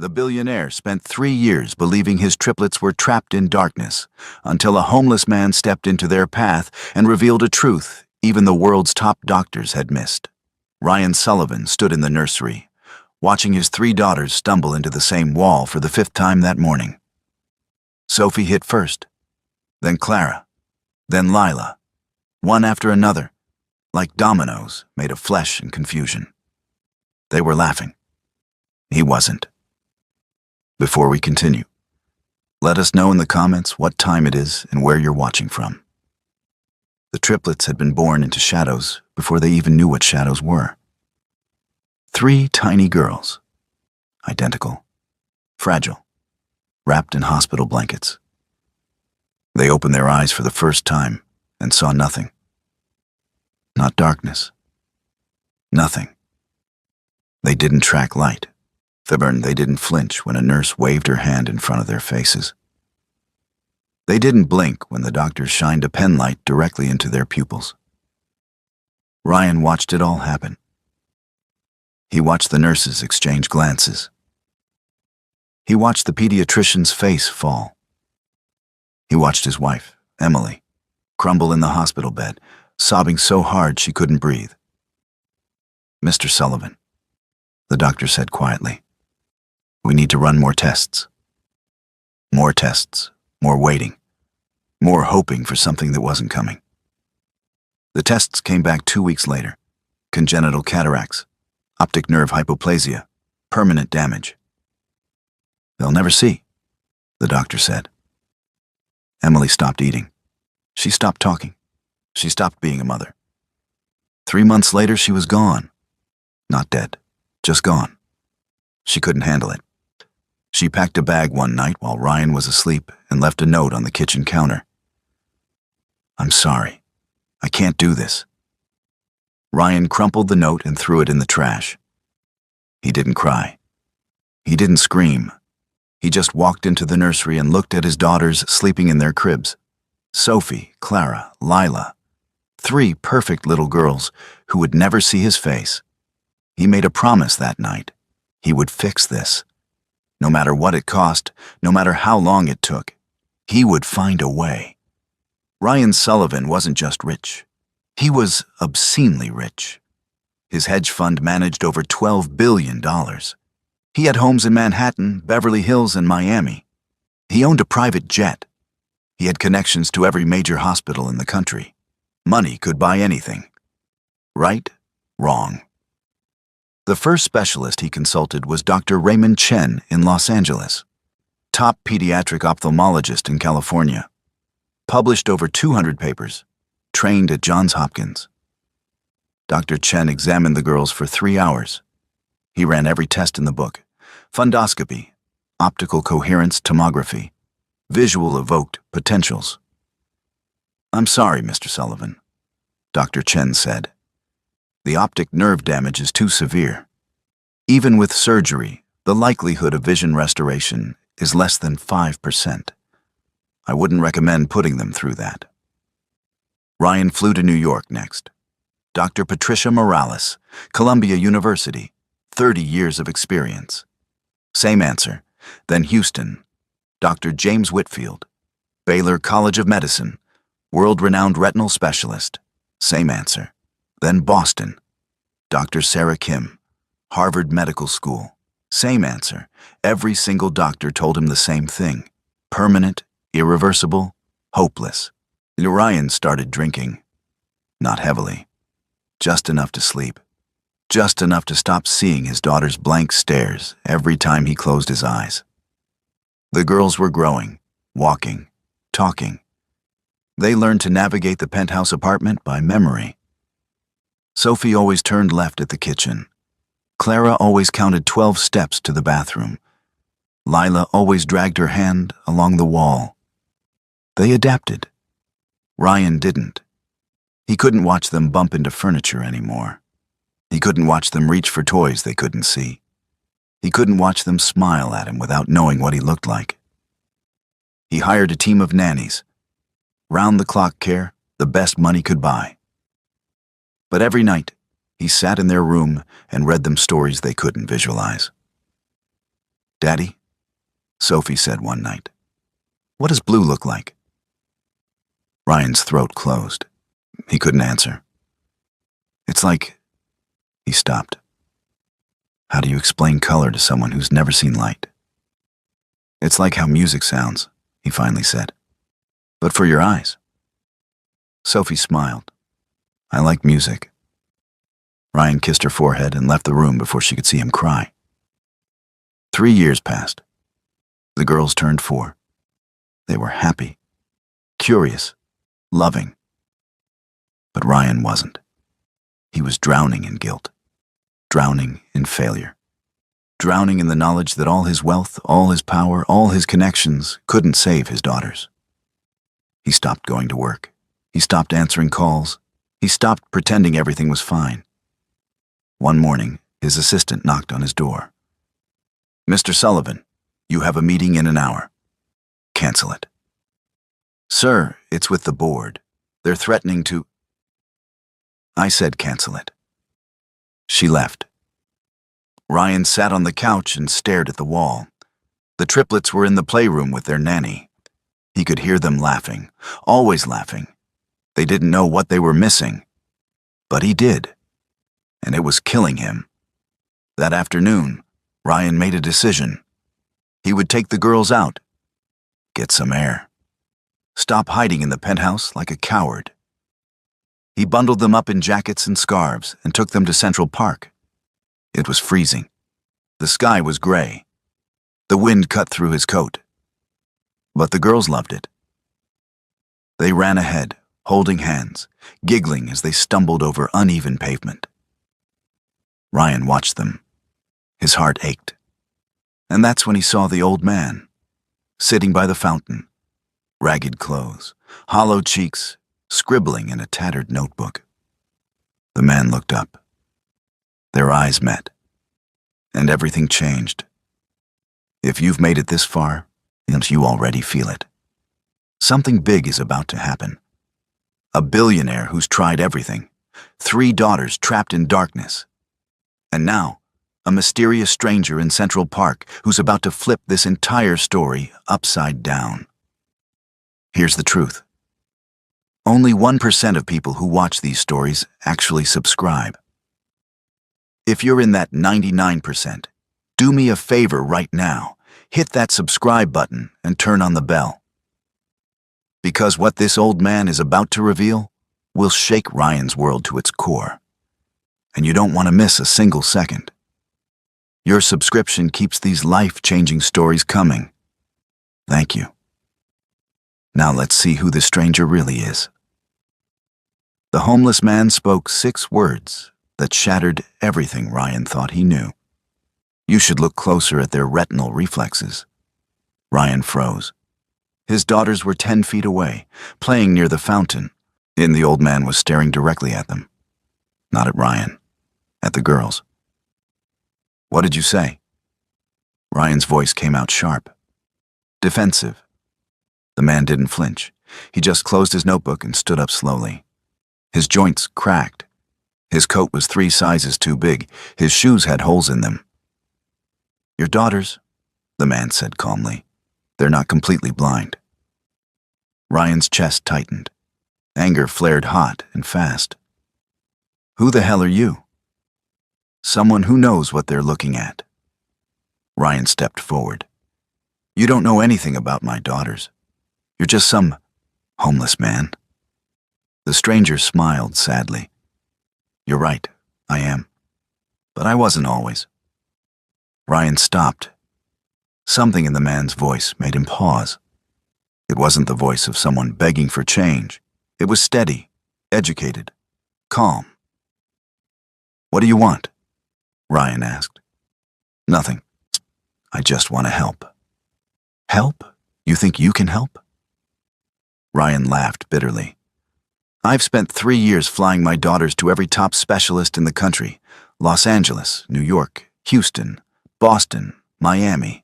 The billionaire spent 3 years believing his triplets were trapped in darkness, until a homeless man stepped into their path and revealed a truth even the world's top doctors had missed. Ryan Sullivan stood in the nursery, watching his 3 daughters stumble into the same wall for the 5th time that morning. Sophie hit first, then Clara, then Lila, one after another, like dominoes made of flesh and confusion. They were laughing. He wasn't. Before we continue, let us know in the comments what time it is and where you're watching from. The triplets had been born into shadows before they even knew what shadows were. 3 tiny girls, identical, fragile, wrapped in hospital blankets. They opened their eyes for the first time and saw nothing. Not darkness. Nothing. They didn't track light. They didn't flinch when a nurse waved her hand in front of their faces. They didn't blink when the doctors shined a pen light directly into their pupils. Ryan watched it all happen. He watched the nurses exchange glances. He watched the pediatrician's face fall. He watched his wife, Emily, crumble in the hospital bed, sobbing so hard she couldn't breathe. "Mr. Sullivan," the doctor said quietly, "we need to run more tests." More tests, more waiting, more hoping for something that wasn't coming. The tests came back 2 weeks later. Congenital cataracts, optic nerve hypoplasia, permanent damage. "They'll never see," the doctor said. Emily stopped eating. She stopped talking. She stopped being a mother. 3 months later, she was gone. Not dead, just gone. She couldn't handle it. She packed a bag one night while Ryan was asleep and left a note on the kitchen counter. "I'm sorry. I can't do this." Ryan crumpled the note and threw it in the trash. He didn't cry. He didn't scream. He just walked into the nursery and looked at his daughters sleeping in their cribs. Sophie, Clara, Lila. 3 perfect little girls who would never see his face. He made a promise that night. He would fix this. No matter what it cost, no matter how long it took, he would find a way. Ryan Sullivan wasn't just rich. He was obscenely rich. His hedge fund managed over $12 billion. He had homes in Manhattan, Beverly Hills, and Miami. He owned a private jet. He had connections to every major hospital in the country. Money could buy anything. Right? Wrong. The first specialist he consulted was Dr. Raymond Chen in Los Angeles, top pediatric ophthalmologist in California, published over 200 papers, trained at Johns Hopkins. Dr. Chen examined the girls for 3 hours. He ran every test in the book: fundoscopy, optical coherence tomography, visual evoked potentials. "I'm sorry, Mr. Sullivan," Dr. Chen said. "The optic nerve damage is too severe. Even with surgery, the likelihood of vision restoration is less than 5%. I wouldn't recommend putting them through that." Ryan flew to New York next. Dr. Patricia Morales, Columbia University, 30 years of experience. Same answer. Then Houston, Dr. James Whitfield, Baylor College of Medicine, world-renowned retinal specialist. Same answer. Then Boston, Dr. Sarah Kim, Harvard Medical School. Same answer. Every single doctor told him the same thing: permanent, irreversible, hopeless. Ryan started drinking. Not heavily. Just enough to sleep. Just enough to stop seeing his daughter's blank stares every time he closed his eyes. The girls were growing, walking, talking. They learned to navigate the penthouse apartment by memory. Sophie always turned left at the kitchen. Clara always counted 12 steps to the bathroom. Lila always dragged her hand along the wall. They adapted. Ryan didn't. He couldn't watch them bump into furniture anymore. He couldn't watch them reach for toys they couldn't see. He couldn't watch them smile at him without knowing what he looked like. He hired a team of nannies. Round-the-clock care, the best money could buy. But every night, he sat in their room and read them stories they couldn't visualize. "Daddy," Sophie said one night, "what does blue look like?" Ryan's throat closed. He couldn't answer. "It's like—" He stopped. "How do you explain color to someone who's never seen light?" "It's like how music sounds," he finally said. "But for your eyes." Sophie smiled. "I like music." Ryan kissed her forehead and left the room before she could see him cry. 3 years passed. The girls turned 4. They were happy, curious, loving. But Ryan wasn't. He was drowning in guilt, drowning in failure, drowning in the knowledge that all his wealth, all his power, all his connections couldn't save his daughters. He stopped going to work. He stopped answering calls. He stopped pretending everything was fine. One morning, his assistant knocked on his door. "Mr. Sullivan, you have a meeting in an hour." "Cancel it." "Sir, it's with the board. They're threatening to—" "I said cancel it." She left. Ryan sat on the couch and stared at the wall. The triplets were in the playroom with their nanny. He could hear them laughing, always laughing. They didn't know what they were missing, but he did, and it was killing him. That afternoon, Ryan made a decision. He would take the girls out, get some air, stop hiding in the penthouse like a coward. He bundled them up in jackets and scarves and took them to Central Park. It was freezing. The sky was gray. The wind cut through his coat. But the girls loved it. They ran ahead, holding hands, giggling as they stumbled over uneven pavement. Ryan watched them. His heart ached. And that's when he saw the old man, sitting by the fountain, ragged clothes, hollow cheeks, scribbling in a tattered notebook. The man looked up. Their eyes met, and everything changed. If you've made it this far, you already feel it. Something big is about to happen. A billionaire who's tried everything, 3 daughters trapped in darkness, and now, a mysterious stranger in Central Park who's about to flip this entire story upside down. Here's the truth. Only 1% of people who watch these stories actually subscribe. If you're in that 99%, do me a favor right now. Hit that subscribe button and turn on the bell. Because what this old man is about to reveal will shake Ryan's world to its core. And you don't want to miss a single second. Your subscription keeps these life-changing stories coming. Thank you. Now let's see who the stranger really is. The homeless man spoke 6 words that shattered everything Ryan thought he knew. You should look closer at their retinal reflexes. Ryan froze. His daughters were 10 feet away, playing near the fountain, and the old man was staring directly at them. Not at Ryan, at the girls. "What did you say?" Ryan's voice came out sharp, defensive. The man didn't flinch. He just closed his notebook and stood up slowly. His joints cracked. His coat was 3 sizes too big. His shoes had holes in them. "Your daughters," the man said calmly. "They're not completely blind." Ryan's chest tightened. Anger flared hot and fast. "Who the hell are you?" "Someone who knows what they're looking at." Ryan stepped forward. "You don't know anything about my daughters. You're just some homeless man." The stranger smiled sadly. "You're right, I am. But I wasn't always." Ryan stopped. Something in the man's voice made him pause. It wasn't the voice of someone begging for change. It was steady, educated, calm. "What do you want?" Ryan asked. "Nothing. I just want to help." "Help? You think you can help?" Ryan laughed bitterly. "I've spent 3 years flying my daughters to every top specialist in the country. Los Angeles, New York, Houston, Boston, Miami.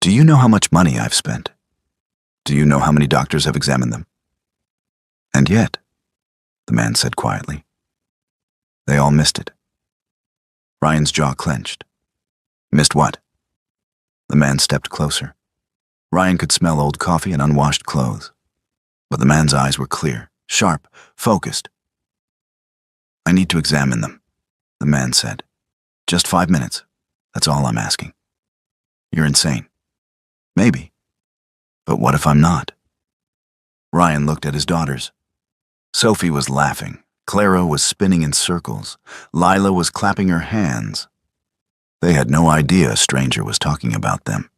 Do you know how much money I've spent? Do you know how many doctors have examined them? And yet," the man said quietly, "they all missed it." Ryan's jaw clenched. "Missed what?" The man stepped closer. Ryan could smell old coffee and unwashed clothes. But the man's eyes were clear, sharp, focused. "I need to examine them," the man said. "Just 5 minutes. That's all I'm asking." "You're insane." "Maybe. But what if I'm not?" Ryan looked at his daughters. Sophie was laughing. Clara was spinning in circles. Lila was clapping her hands. They had no idea a stranger was talking about them.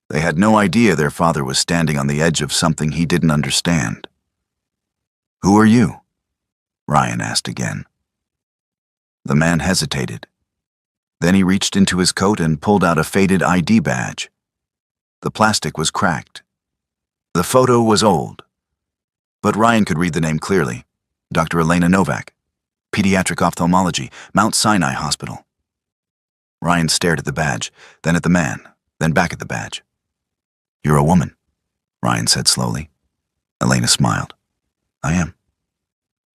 They had no idea their father was standing on the edge of something he didn't understand. "Who are you?" Ryan asked again. The man hesitated. Then he reached into his coat and pulled out a faded ID badge. The plastic was cracked. The photo was old. But Ryan could read the name clearly. Dr. Elena Novak, Pediatric Ophthalmology, Mount Sinai Hospital. Ryan stared at the badge, then at the man, then back at the badge. "You're a woman," Ryan said slowly. Elena smiled. "I am."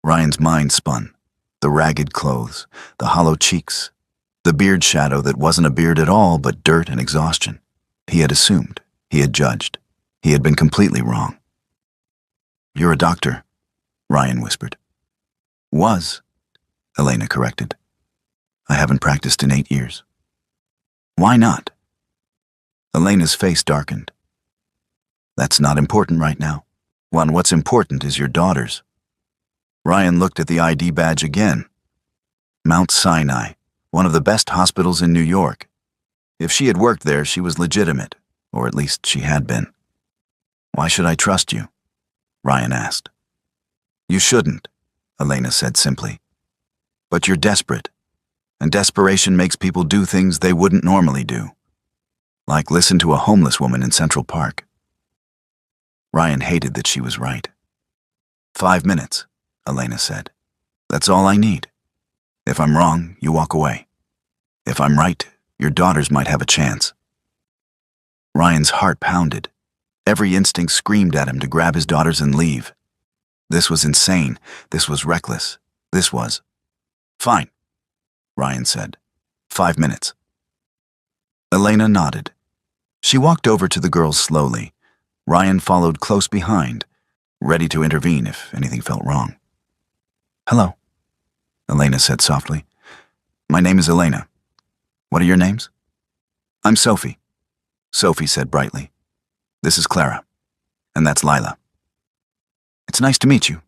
Ryan's mind spun. The ragged clothes, the hollow cheeks, the beard shadow that wasn't a beard at all but dirt and exhaustion. He had assumed. He had judged. He had been completely wrong. "You're a doctor," Ryan whispered. "Was," Elena corrected. "I haven't practiced in 8 years." "Why not?" Elena's face darkened. "That's not important right now. What's important is your daughters." Ryan looked at the ID badge again. Mount Sinai, one of the best hospitals in New York. If she had worked there, she was legitimate, or at least she had been. "Why should I trust you?" Ryan asked. "You shouldn't," Elena said simply. "But you're desperate, and desperation makes people do things they wouldn't normally do. Like listen to a homeless woman in Central Park." Ryan hated that she was right. 5 minutes, Elena said. "That's all I need. If I'm wrong, you walk away. If I'm right, your daughters might have a chance." Ryan's heart pounded. Every instinct screamed at him to grab his daughters and leave. This was insane. This was reckless. This was... "Fine," Ryan said. 5 minutes. Elena nodded. She walked over to the girls slowly. Ryan followed close behind, ready to intervene if anything felt wrong. "Hello," Elena said softly. "My name is Elena. What are your names?" "I'm Sophie," Sophie said brightly. "This is Clara. And that's Lila." "It's nice to meet you,"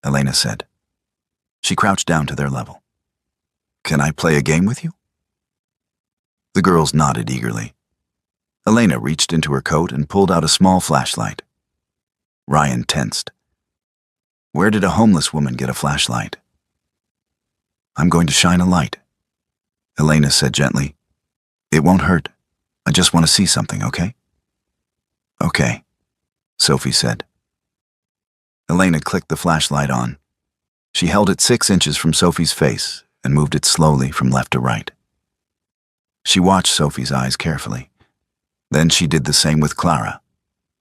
Elena said. She crouched down to their level. "Can I play a game with you?" The girls nodded eagerly. Elena reached into her coat and pulled out a small flashlight. Ryan tensed. Where did a homeless woman get a flashlight? "I'm going to shine a light," Elena said gently. "It won't hurt. I just want to see something, okay?" "Okay," Sophie said. Elena clicked the flashlight on. She held it 6 inches from Sophie's face and moved it slowly from left to right. She watched Sophie's eyes carefully. Then she did the same with Clara.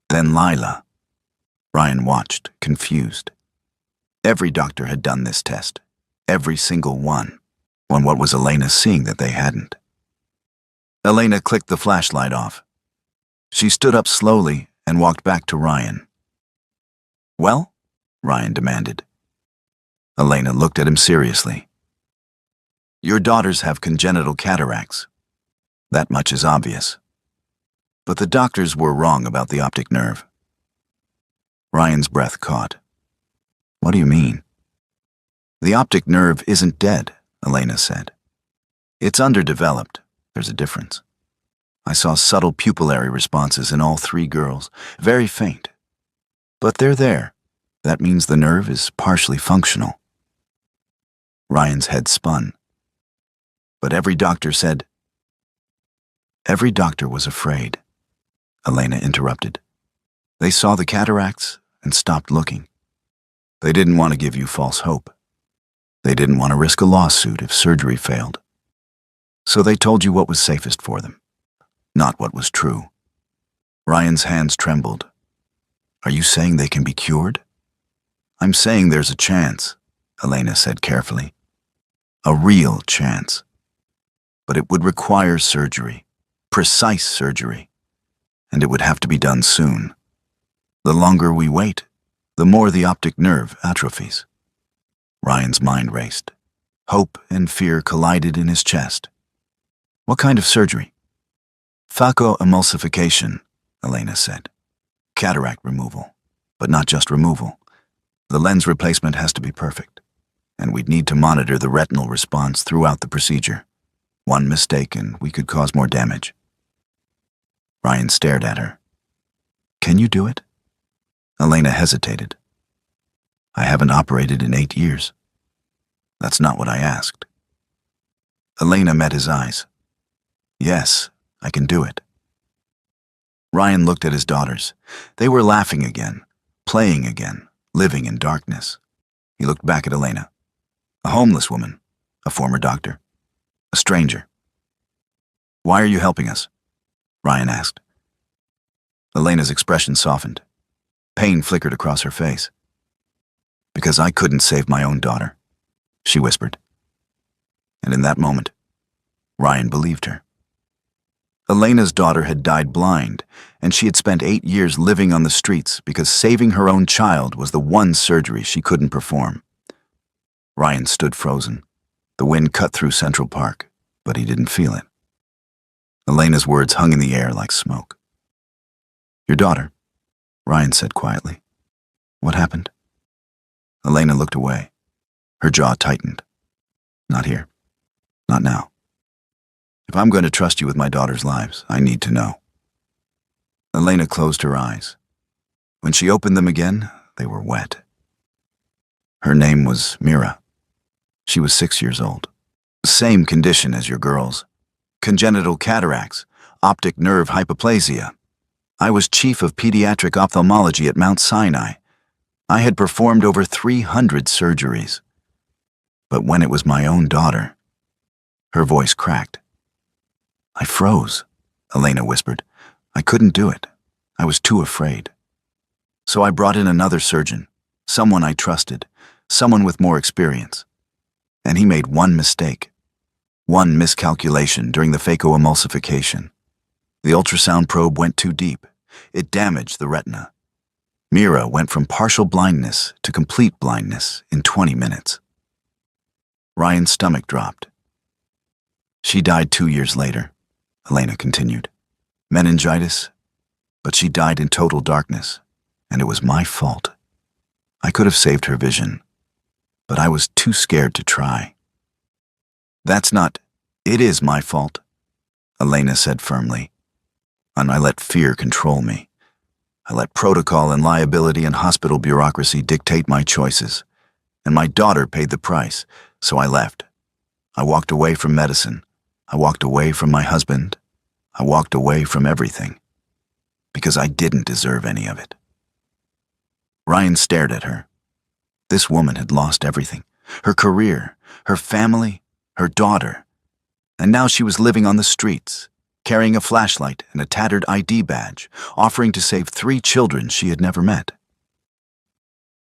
Then Lila. Ryan watched, confused. Every doctor had done this test. Every single one. What was Elena seeing that they hadn't? Elena clicked the flashlight off. She stood up slowly and walked back to Ryan. "Well?" Ryan demanded. Elena looked at him seriously. "Your daughters have congenital cataracts. That much is obvious. But the doctors were wrong about the optic nerve." Ryan's breath caught. "What do you mean?" "The optic nerve isn't dead," Elena said. "It's underdeveloped. There's a difference. I saw subtle pupillary responses in all 3 girls, very faint. But they're there. That means the nerve is partially functional." Ryan's head spun. "But every doctor said..." "Every doctor was afraid," Elena interrupted. "They saw the cataracts and stopped looking. They didn't want to give you false hope. They didn't want to risk a lawsuit if surgery failed. So they told you what was safest for them, not what was true." Ryan's hands trembled. "Are you saying they can be cured?" "I'm saying there's a chance," Elena said carefully. "A real chance. But it would require surgery. Precise surgery. And it would have to be done soon. The longer we wait, the more the optic nerve atrophies. Ryan's mind raced. Hope and fear collided in his chest. What kind of surgery? Phacoemulsification, Elena said. Cataract removal. But not just removal. The lens replacement has to be perfect. And we'd need to monitor the retinal response throughout the procedure. One mistake and we could cause more damage. Ryan stared at her. Can you do it? Elena hesitated. I haven't operated in 8 years. That's not what I asked. Elena met his eyes. Yes, I can do it. Ryan looked at his daughters. They were laughing again, playing again, living in darkness. He looked back at Elena. A homeless woman, a former doctor, a stranger. Why are you helping us? Ryan asked. Elena's expression softened. Pain flickered across her face. Because I couldn't save my own daughter, she whispered. And in that moment, Ryan believed her. Elena's daughter had died blind, and she had spent 8 years living on the streets because saving her own child was the one surgery she couldn't perform. Ryan stood frozen. The wind cut through Central Park, but he didn't feel it. Elena's words hung in the air like smoke. Your daughter, Ryan said quietly. What happened? Elena looked away. Her jaw tightened. Not here. Not now. If I'm going to trust you with my daughter's lives, I need to know. Elena closed her eyes. When she opened them again, they were wet. Her name was Mira. She was 6 years old. Same condition as your girls. Congenital cataracts, optic nerve hypoplasia. I was chief of pediatric ophthalmology at Mount Sinai. I had performed over 300 surgeries. But when it was my own daughter, her voice cracked. I froze, Elena whispered. I couldn't do it. I was too afraid. So I brought in another surgeon, someone I trusted, someone with more experience. And he made one mistake, one miscalculation during the phacoemulsification. The ultrasound probe went too deep. It damaged the retina. Mira went from partial blindness to complete blindness in 20 minutes. Ryan's stomach dropped. She died 2 years later, Elena continued. Meningitis, but she died in total darkness, and it was my fault. I could have saved her vision, but I was too scared to try. It is my fault, Elena said firmly. And I let fear control me. I let protocol and liability and hospital bureaucracy dictate my choices. And my daughter paid the price, so I left. I walked away from medicine. I walked away from my husband. I walked away from everything. Because I didn't deserve any of it. Ryan stared at her. This woman had lost everything. Her career, her family, her daughter. And now she was living on the streets, carrying a flashlight and a tattered ID badge, offering to save 3 children she had never met.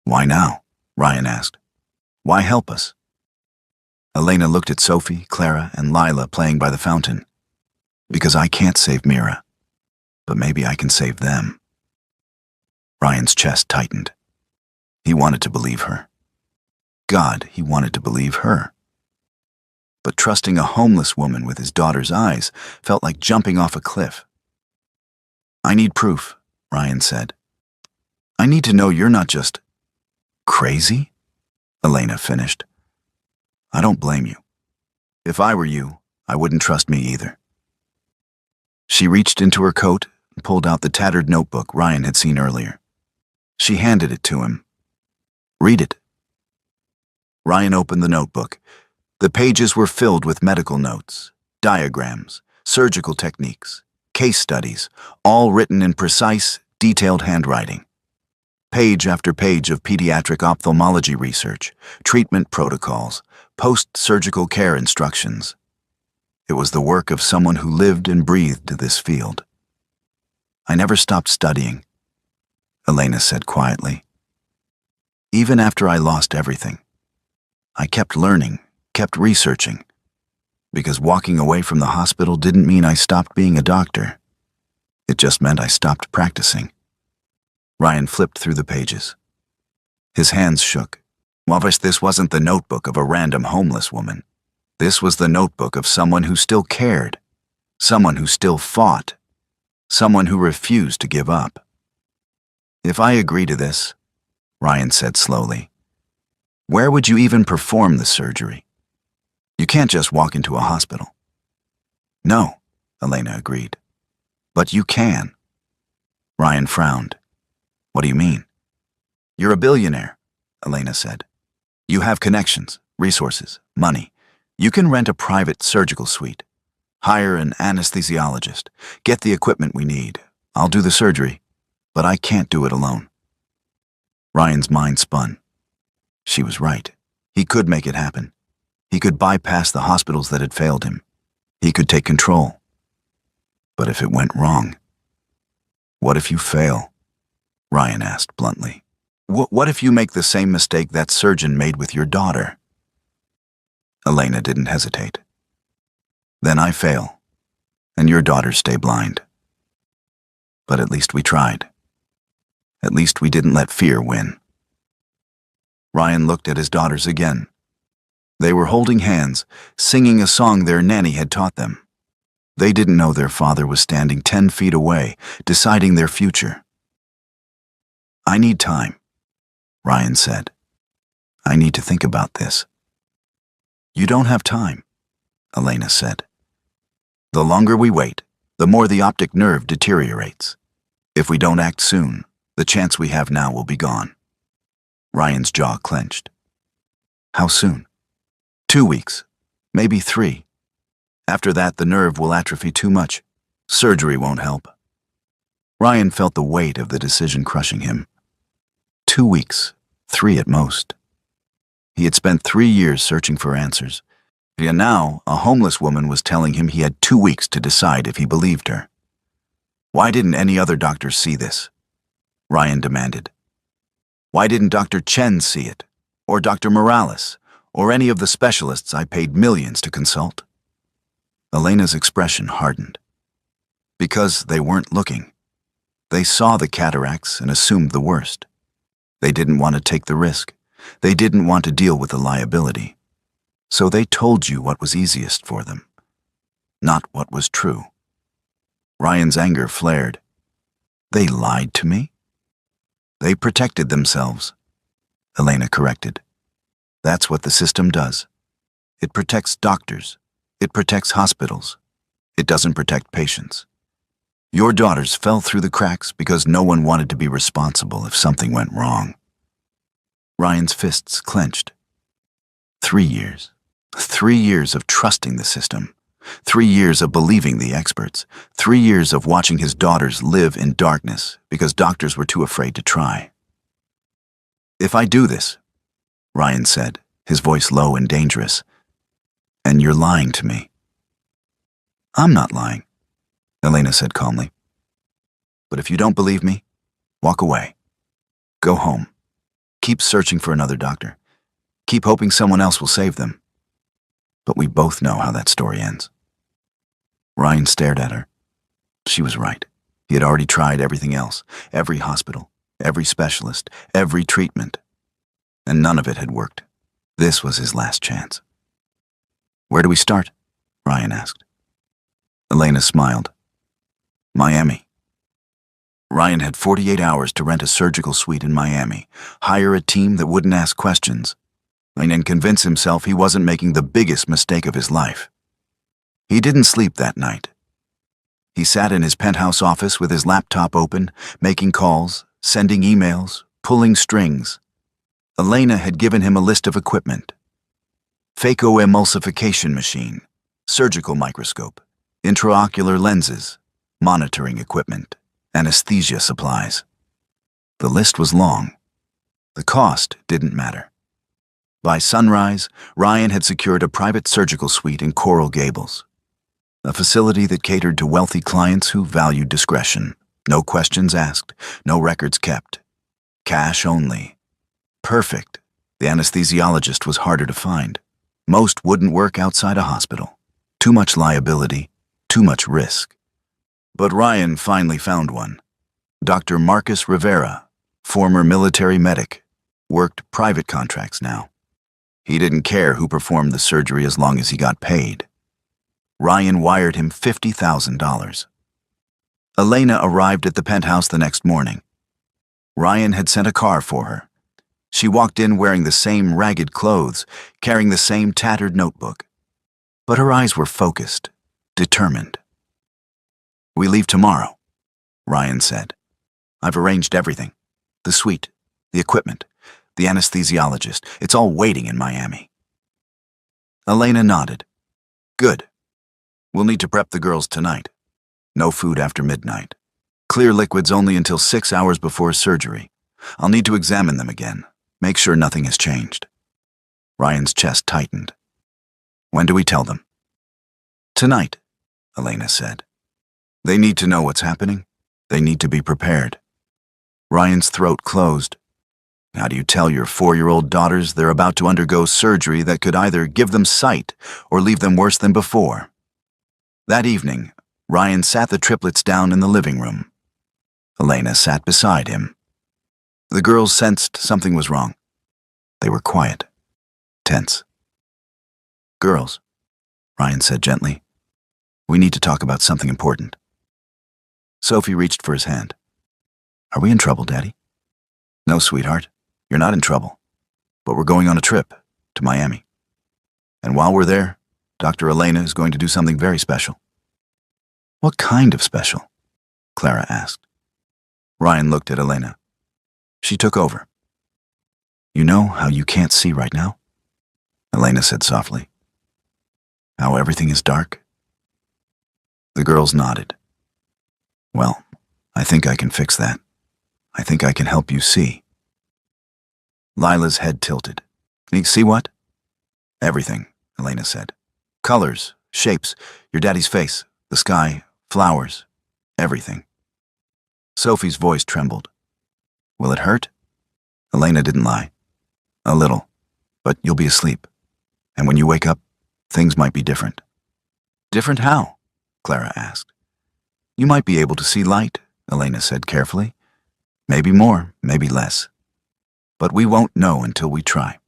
Why now? Ryan asked. Why help us? Elena looked at Sophie, Clara, and Lila playing by the fountain. Because I can't save Mira, but maybe I can save them. Ryan's chest tightened. He wanted to believe her. God, he wanted to believe her. But trusting a homeless woman with his daughter's eyes felt like jumping off a cliff. I need proof, Ryan said. I need to know you're not just crazy, Elena finished. I don't blame you. If I were you, I wouldn't trust me either. She reached into her coat and pulled out the tattered notebook Ryan had seen earlier. She handed it to him. Read it. Ryan opened the notebook. The pages were filled with medical notes, diagrams, surgical techniques, case studies, all written in precise, detailed handwriting. Page after page of pediatric ophthalmology research, treatment protocols, post-surgical care instructions. It was the work of someone who lived and breathed this field. I never stopped studying, Elena said quietly. Even after I lost everything, I kept learning, kept researching. because walking away from the hospital didn't mean I stopped being a doctor. It just meant I stopped practicing. Ryan flipped through the pages. His hands shook. This wasn't the notebook of a random homeless woman. This was the notebook of someone who still cared, someone who still fought, someone who refused to give up. If I agree to this, Ryan said slowly, where would you even perform the surgery? You can't just walk into a hospital. No, Elena agreed. But you can. Ryan frowned. What do you mean? You're a billionaire, Elena said. You have connections, resources, money. You can rent a private surgical suite. Hire an anesthesiologist. Get the equipment we need. I'll do the surgery, but I can't do it alone. Ryan's mind spun. She was right. He could make it happen. He could bypass the hospitals that had failed him. He could take control. But if it went wrong? What if you fail? Ryan asked bluntly. What if you make the same mistake that surgeon made with your daughter? Elena didn't hesitate. Then I fail, and your daughters stay blind. But at least we tried. At least we didn't let fear win. Ryan looked at his daughters again. They were holding hands, singing a song their nanny had taught them. They didn't know their father was standing 10 feet away, deciding their future. I need time, Ryan said. I need to think about this. You don't have time, Elena said. The longer we wait, the more the optic nerve deteriorates. If we don't act soon, the chance we have now will be gone. Ryan's jaw clenched. How soon? 2 weeks, maybe 3. After that, the nerve will atrophy too much. Surgery won't help. Ryan felt the weight of the decision crushing him. 2 weeks, 3 at most. He had spent 3 years searching for answers, and now a homeless woman was telling him he had 2 weeks to decide if he believed her. Why didn't any other doctor see this? Ryan demanded. Why didn't Dr. Chen see it, or Dr. Morales, or any of the specialists I paid millions to consult? Elena's expression hardened. Because they weren't looking. They saw the cataracts and assumed the worst. They didn't want to take the risk. They didn't want to deal with the liability. So they told you what was easiest for them, not what was true. Ryan's anger flared. They lied to me? They protected themselves, Elena corrected. That's what the system does. It protects doctors. It protects hospitals. It doesn't protect patients. Your daughters fell through the cracks because no one wanted to be responsible if something went wrong. Ryan's fists clenched. 3 years. 3 years of trusting the system. 3 years of believing the experts. 3 years of watching his daughters live in darkness because doctors were too afraid to try. If I do this, Ryan said, his voice low and dangerous, and you're lying to me. I'm not lying, Elena said calmly. But if you don't believe me, walk away. Go home. Keep searching for another doctor. Keep hoping someone else will save them. But we both know how that story ends. Ryan stared at her. She was right. He had already tried everything else, every hospital, every specialist, every treatment, and none of it had worked. This was his last chance. Where do we start? Ryan asked. Elena smiled. Miami. Ryan had 48 hours to rent a surgical suite in Miami, hire a team that wouldn't ask questions, and convince himself he wasn't making the biggest mistake of his life. He didn't sleep that night. He sat in his penthouse office with his laptop open, making calls, sending emails, pulling strings. Elena had given him a list of equipment. Phacoemulsification machine, surgical microscope, intraocular lenses, monitoring equipment, anesthesia supplies. The list was long. The cost didn't matter. By sunrise, Ryan had secured a private surgical suite in Coral Gables, a facility that catered to wealthy clients who valued discretion. No questions asked, no records kept. Cash only. Perfect. The anesthesiologist was harder to find. Most wouldn't work outside a hospital. Too much liability, too much risk. But Ryan finally found one. Dr. Marcus Rivera, former military medic, worked private contracts now. He didn't care who performed the surgery as long as he got paid. Ryan wired him $50,000. Elena arrived at the penthouse the next morning. Ryan had sent a car for her. She walked in wearing the same ragged clothes, carrying the same tattered notebook. But her eyes were focused, determined. "We leave tomorrow," Ryan said. "I've arranged everything. The suite, the equipment, the anesthesiologist. It's all waiting in Miami." Elena nodded. "Good. We'll need to prep the girls tonight. No food after midnight. Clear liquids only until 6 hours before surgery. I'll need to examine them again. Make sure nothing has changed." Ryan's chest tightened. "When do we tell them?" "Tonight," Elena said. "They need to know what's happening. They need to be prepared." Ryan's throat closed. How do you tell your 4-year-old daughters they're about to undergo surgery that could either give them sight or leave them worse than before? That evening, Ryan sat the triplets down in the living room. Elena sat beside him. The girls sensed something was wrong. They were quiet, tense. "Girls," Ryan said gently, "we need to talk about something important." Sophie reached for his hand. "Are we in trouble, Daddy?" "No, sweetheart, you're not in trouble. But we're going on a trip to Miami. And while we're there, Dr. Elena is going to do something very special." "What kind of special?" Clara asked. Ryan looked at Elena. She took over. "You know how you can't see right now?" Elena said softly. "How everything is dark?" The girls nodded. "Well, I think I can fix that. I think I can help you see." Lila's head tilted. "You see what?" "Everything," Elena said. "Colors, shapes, your daddy's face, the sky, flowers, everything." Sophie's voice trembled. "Will it hurt?" Elena didn't lie. "A little, but you'll be asleep. And when you wake up, things might be different." "Different how?" Clara asked. "You might be able to see light," Elena said carefully. "Maybe more, maybe less. But we won't know until we try."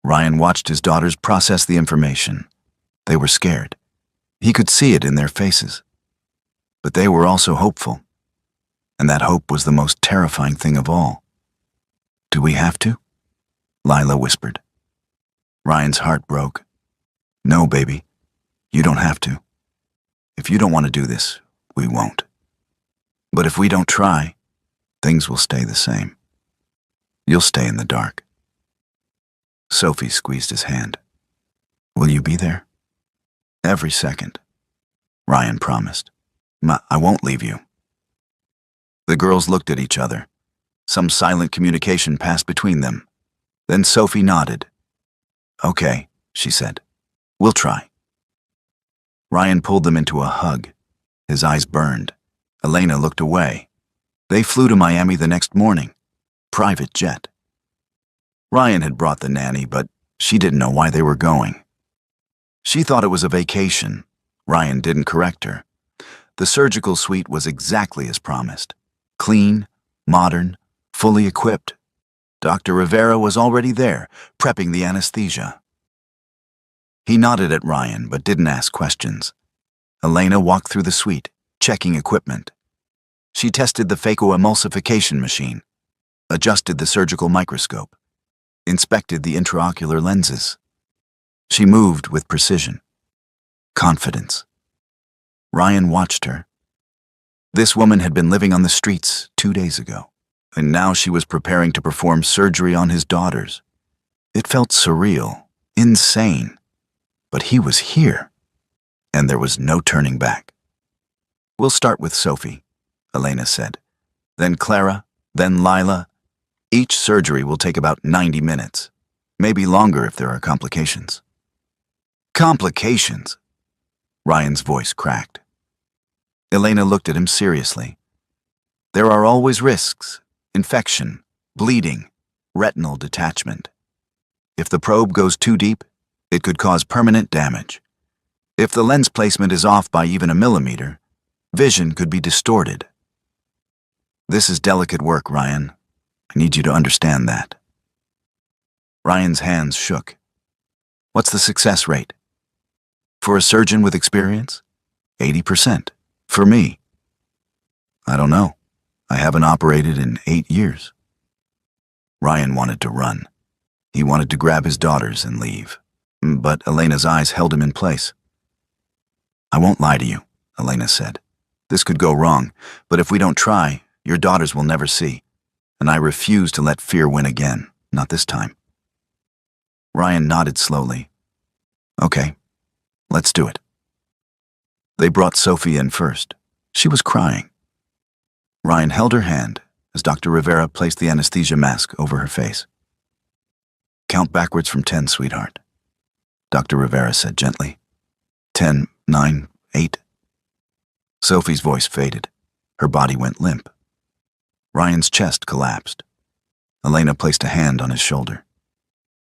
Ryan watched his daughters process the information. They were scared. He could see it in their faces. But they were also hopeful. And that hope was the most terrifying thing of all. "Do we have to?" Lila whispered. Ryan's heart broke. "No, baby, you don't have to. If you don't want to do this, we won't. But if we don't try, things will stay the same. You'll stay in the dark." Sophie squeezed his hand. "Will you be there?" "Every second," Ryan promised. "I won't leave you." The girls looked at each other. Some silent communication passed between them. Then Sophie nodded. "Okay," she said. "We'll try." Ryan pulled them into a hug. His eyes burned. Elena looked away. They flew to Miami the next morning. Private jet. Ryan had brought the nanny, but she didn't know why they were going. She thought it was a vacation. Ryan didn't correct her. The surgical suite was exactly as promised. Clean, modern, fully equipped. Dr. Rivera was already there, prepping the anesthesia. He nodded at Ryan, but didn't ask questions. Elena walked through the suite, checking equipment. She tested the phacoemulsification machine, adjusted the surgical microscope, inspected the intraocular lenses. She moved with precision, confidence. Ryan watched her. This woman had been living on the streets 2 days ago, and now she was preparing to perform surgery on his daughters. It felt surreal, insane, but he was here, and there was no turning back. "We'll start with Sophie," Elena said. "Then Clara, then Lila. Each surgery will take about 90 minutes, maybe longer if there are complications." "Complications?" Ryan's voice cracked. Elena looked at him seriously. "There are always risks: infection, bleeding, retinal detachment. If the probe goes too deep, it could cause permanent damage. If the lens placement is off by even a millimeter, vision could be distorted. This is delicate work, Ryan. I need you to understand that. Ryan's hands shook. What's the success rate? For a surgeon with experience? 80%. For me? I don't know. I haven't operated in 8 years. Ryan wanted to run. He wanted to grab his daughters and leave. But Elena's eyes held him in place. I won't lie to you, Elena said. This could go wrong, but if we don't try, your daughters will never see. And I refuse to let fear win again, not this time. Ryan nodded slowly. Okay, let's do it. They brought Sophie in first. She was crying. Ryan held her hand as Dr. Rivera placed the anesthesia mask over her face. Count backwards from 10, sweetheart, Dr. Rivera said gently. 10, 9, 8. Sophie's voice faded. Her body went limp. Ryan's chest collapsed. Elena placed a hand on his shoulder.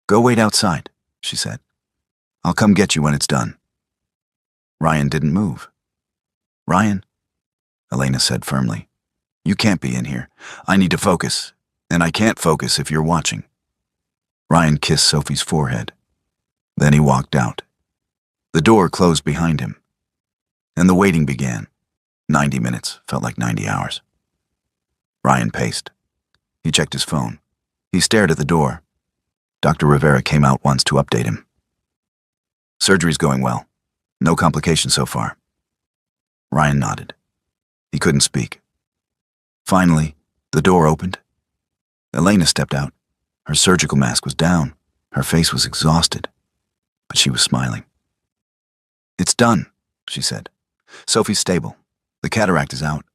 Go wait outside, she said. I'll come get you when it's done. Ryan didn't move. Ryan, Elena said firmly, you can't be in here. I need to focus, and I can't focus if you're watching. Ryan kissed Sophie's forehead. Then he walked out. The door closed behind him, and the waiting began. 90 minutes felt like 90 hours. Ryan paced. He checked his phone. He stared at the door. Dr. Rivera came out once to update him. Surgery's going well. No complications so far. Ryan nodded. He couldn't speak. Finally, the door opened. Elena stepped out. Her surgical mask was down. Her face was exhausted, but she was smiling. It's done, she said. Sophie's stable. The cataract is out.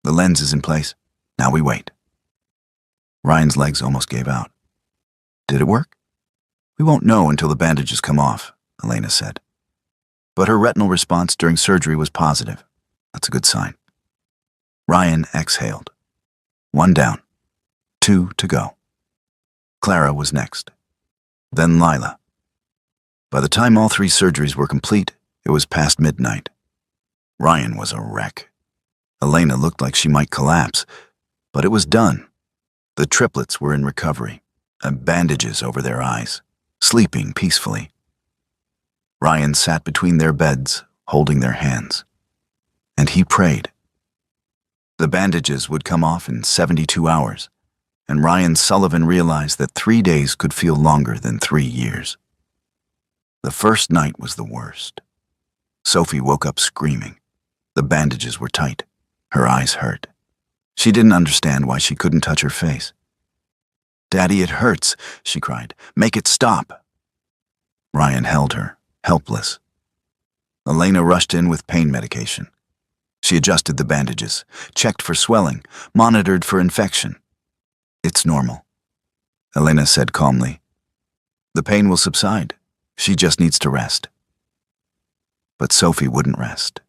The lens is in place. Now we wait. Ryan's legs almost gave out. Did it work? We won't know until the bandages come off, Elena said. But her retinal response during surgery was positive. That's a good sign. Ryan exhaled. 1 down. 2 to go. Clara was next. Then Lila. By the time all 3 surgeries were complete, it was past midnight. Ryan was a wreck. Elena looked like she might collapse, but it was done. The triplets were in recovery, and bandages over their eyes, sleeping peacefully. Ryan sat between their beds, holding their hands. And he prayed. The bandages would come off in 72 hours, and Ryan Sullivan realized that 3 days could feel longer than 3 years. The first night was the worst. Sophie woke up screaming. The bandages were tight. Her eyes hurt. She didn't understand why she couldn't touch her face. Daddy, it hurts, she cried. Make it stop. Ryan held her, helpless. Elena rushed in with pain medication. She adjusted the bandages, checked for swelling, monitored for infection. It's normal, Elena said calmly. The pain will subside. She just needs to rest. But Sophie wouldn't rest.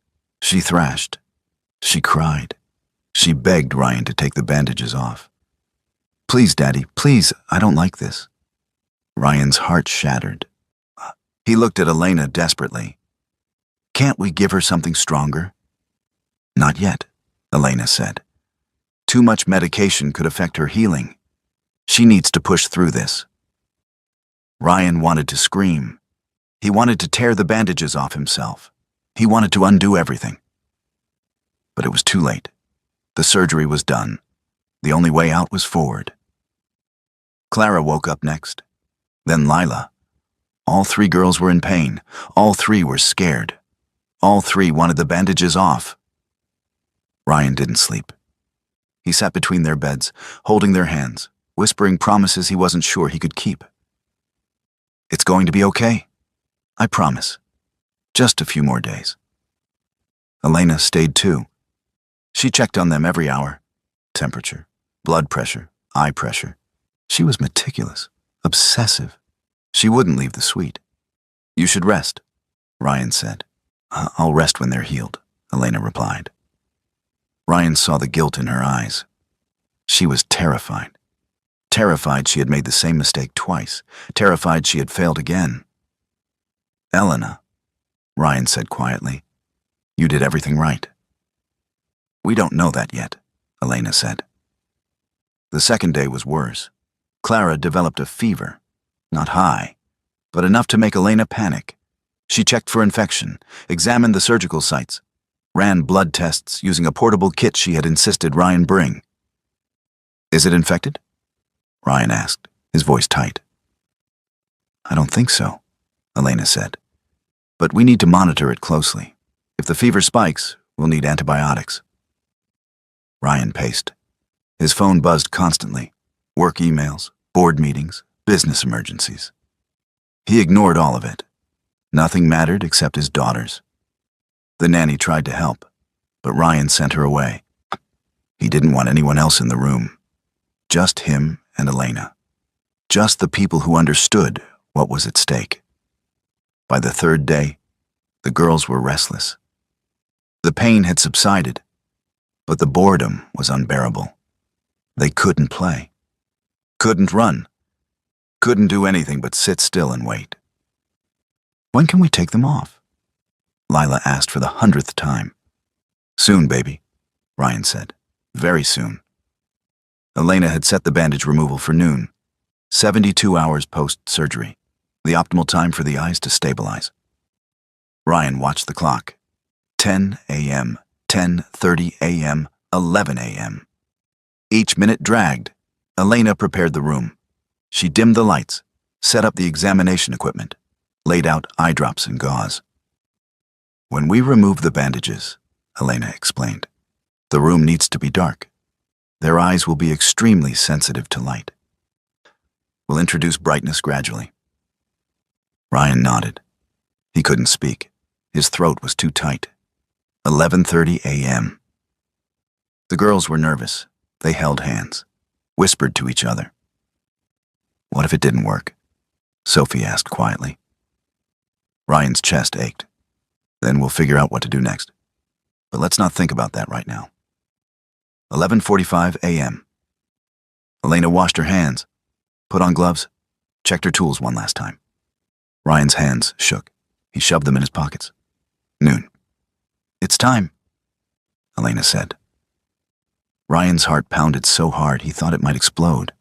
She thrashed. She cried. She begged Ryan to take the bandages off. Please, Daddy, please, I don't like this. Ryan's heart shattered. He looked at Elena desperately. Can't we give her something stronger? Not yet, Elena said. Too much medication could affect her healing. She needs to push through this. Ryan wanted to scream. He wanted to tear the bandages off himself. He wanted to undo everything. But it was too late. The surgery was done. The only way out was forward. Clara woke up next. Then Lila. All 3 girls were in pain. All 3 were scared. All 3 wanted the bandages off. Ryan didn't sleep. He sat between their beds, holding their hands, whispering promises he wasn't sure he could keep. It's going to be okay. I promise. Just a few more days. Elena stayed too. She checked on them every hour. Temperature, blood pressure, eye pressure. She was meticulous, obsessive. She wouldn't leave the suite. You should rest, Ryan said. I'll rest when they're healed, Elena replied. Ryan saw the guilt in her eyes. She was terrified. Terrified she had made the same mistake twice. Terrified she had failed again. Elena, Ryan said quietly. You did everything right. We don't know that yet, Elena said. The second day was worse. Clara developed a fever, not high, but enough to make Elena panic. She checked for infection, examined the surgical sites, ran blood tests using a portable kit she had insisted Ryan bring. Is it infected? Ryan asked, his voice tight. I don't think so, Elena said. But we need to monitor it closely. If the fever spikes, we'll need antibiotics. Ryan paced. His phone buzzed constantly. Work emails, board meetings, business emergencies. He ignored all of it. Nothing mattered except his daughters. The nanny tried to help, but Ryan sent her away. He didn't want anyone else in the room. Just him and Elena. Just the people who understood what was at stake. By the third day, the girls were restless. The pain had subsided, but the boredom was unbearable. They couldn't play, couldn't run, couldn't do anything but sit still and wait. When can we take them off? Lila asked for the 100th time. Soon, baby, Ryan said. Very soon. Elena had set the bandage removal for noon, 72 hours post-surgery, the optimal time for the eyes to stabilize. Ryan watched the clock. 10 a.m., 10:30 a.m., 11 a.m. Each minute dragged. Elena prepared the room. She dimmed the lights, set up the examination equipment, laid out eye drops and gauze. When we remove the bandages, Elena explained, the room needs to be dark. Their eyes will be extremely sensitive to light. We'll introduce brightness gradually. Ryan nodded. He couldn't speak. His throat was too tight. 11:30 a.m. The girls were nervous. They held hands, whispered to each other. What if it didn't work? Sophie asked quietly. Ryan's chest ached. Then we'll figure out what to do next. But let's not think about that right now. 11:45 a.m. Elena washed her hands, put on gloves, checked her tools one last time. Ryan's hands shook. He shoved them in his pockets. Noon. It's time, Elena said. Ryan's heart pounded so hard he thought it might explode.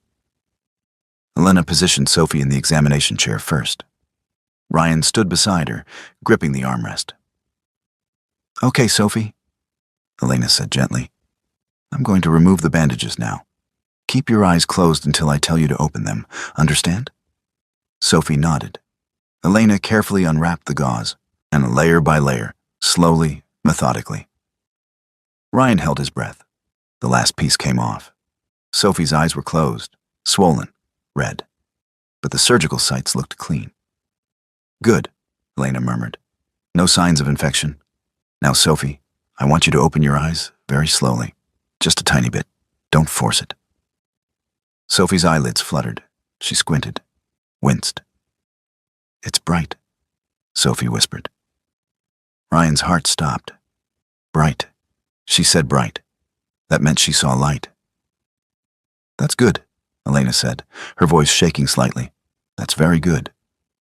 Elena positioned Sophie in the examination chair first. Ryan stood beside her, gripping the armrest. Okay, Sophie, Elena said gently. I'm going to remove the bandages now. Keep your eyes closed until I tell you to open them. Understand? Sophie nodded. Elena carefully unwrapped the gauze, and layer by layer, slowly, methodically. Ryan held his breath. The last piece came off. Sophie's eyes were closed, swollen, red. But the surgical sites looked clean. Good, Elena murmured. No signs of infection. Now, Sophie, I want you to open your eyes very slowly. Just a tiny bit. Don't force it. Sophie's eyelids fluttered. She squinted, winced. It's bright, Sophie whispered. Ryan's heart stopped. Bright. She said bright. That meant she saw light. That's good, Elena said, her voice shaking slightly. That's very good.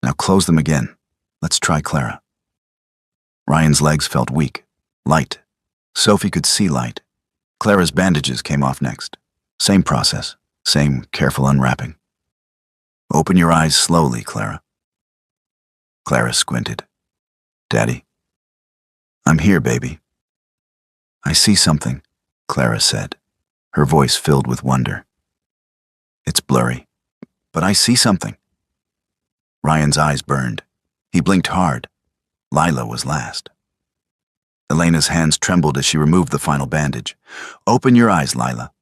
Now close them again. Let's try Clara. Ryan's legs felt weak, light. Sophie could see light. Clara's bandages came off next. Same process, same careful unwrapping. Open your eyes slowly, Clara. Clara squinted. Daddy. I'm here, baby. I see something, Clara said, her voice filled with wonder. It's blurry, but I see something. Ryan's eyes burned. He blinked hard. Lila was last. Elena's hands trembled as she removed the final bandage. Open your eyes, Lila.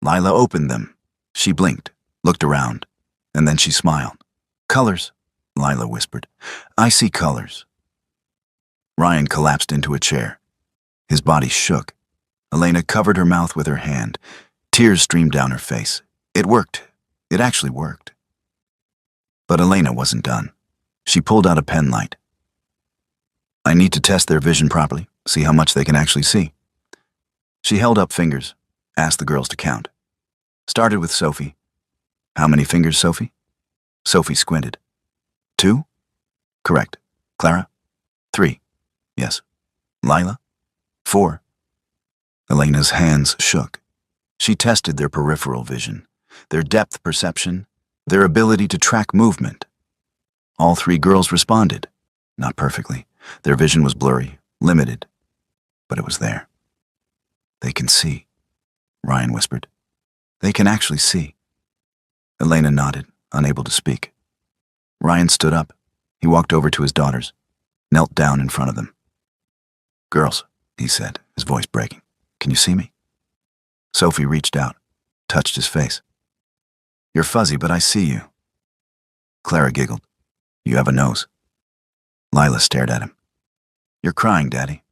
Lila opened them. She blinked, looked around, and then she smiled. Colors, Lila whispered. I see colors. Ryan collapsed into a chair. His body shook. Elena covered her mouth with her hand. Tears streamed down her face. It worked. It actually worked. But Elena wasn't done. She pulled out a pen light. I need to test their vision properly, see how much they can actually see. She held up fingers, asked the girls to count. Started with Sophie. How many fingers, Sophie? Sophie squinted. 2? Correct. Clara? 3. Yes. Lila? 4. Elena's hands shook. She tested their peripheral vision, their depth perception, their ability to track movement. All 3 girls responded. Not perfectly. Their vision was blurry, limited, but it was there. They can see, Ryan whispered. They can actually see. Elena nodded, unable to speak. Ryan stood up. He walked over to his daughters, knelt down in front of them. Girls, he said, his voice breaking, can you see me? Sophie reached out, touched his face. You're fuzzy, but I see you. Clara giggled. You have a nose. Lila stared at him. You're crying, Daddy.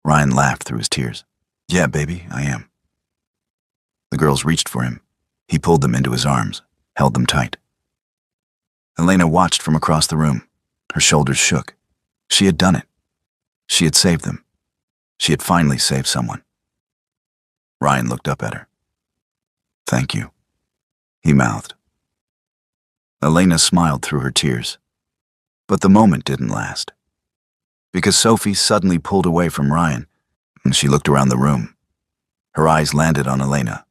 Ryan laughed through his tears. Yeah, baby, I am. The girls reached for him. He pulled them into his arms, held them tight. Elena watched from across the room. Her shoulders shook. She had done it. She had saved them. She had finally saved someone. Ryan looked up at her. Thank you, he mouthed. Elena smiled through her tears. But the moment didn't last. Because Sophie suddenly pulled away from Ryan, and she looked around the room. Her eyes landed on Elena.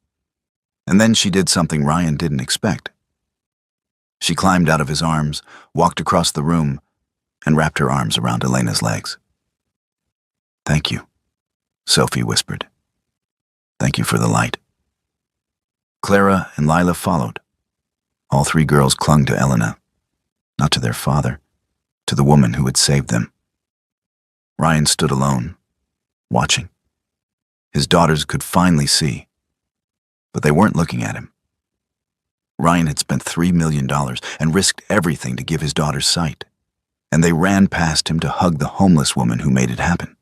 And then she did something Ryan didn't expect. She climbed out of his arms, walked across the room, and wrapped her arms around Elena's legs. Thank you, Sophie whispered. Thank you for the light. Clara and Lila followed. All 3 girls clung to Elena, not to their father, to the woman who had saved them. Ryan stood alone, watching. His daughters could finally see, but they weren't looking at him. Ryan had spent $3 million and risked everything to give his daughters sight, and they ran past him to hug the homeless woman who made it happen.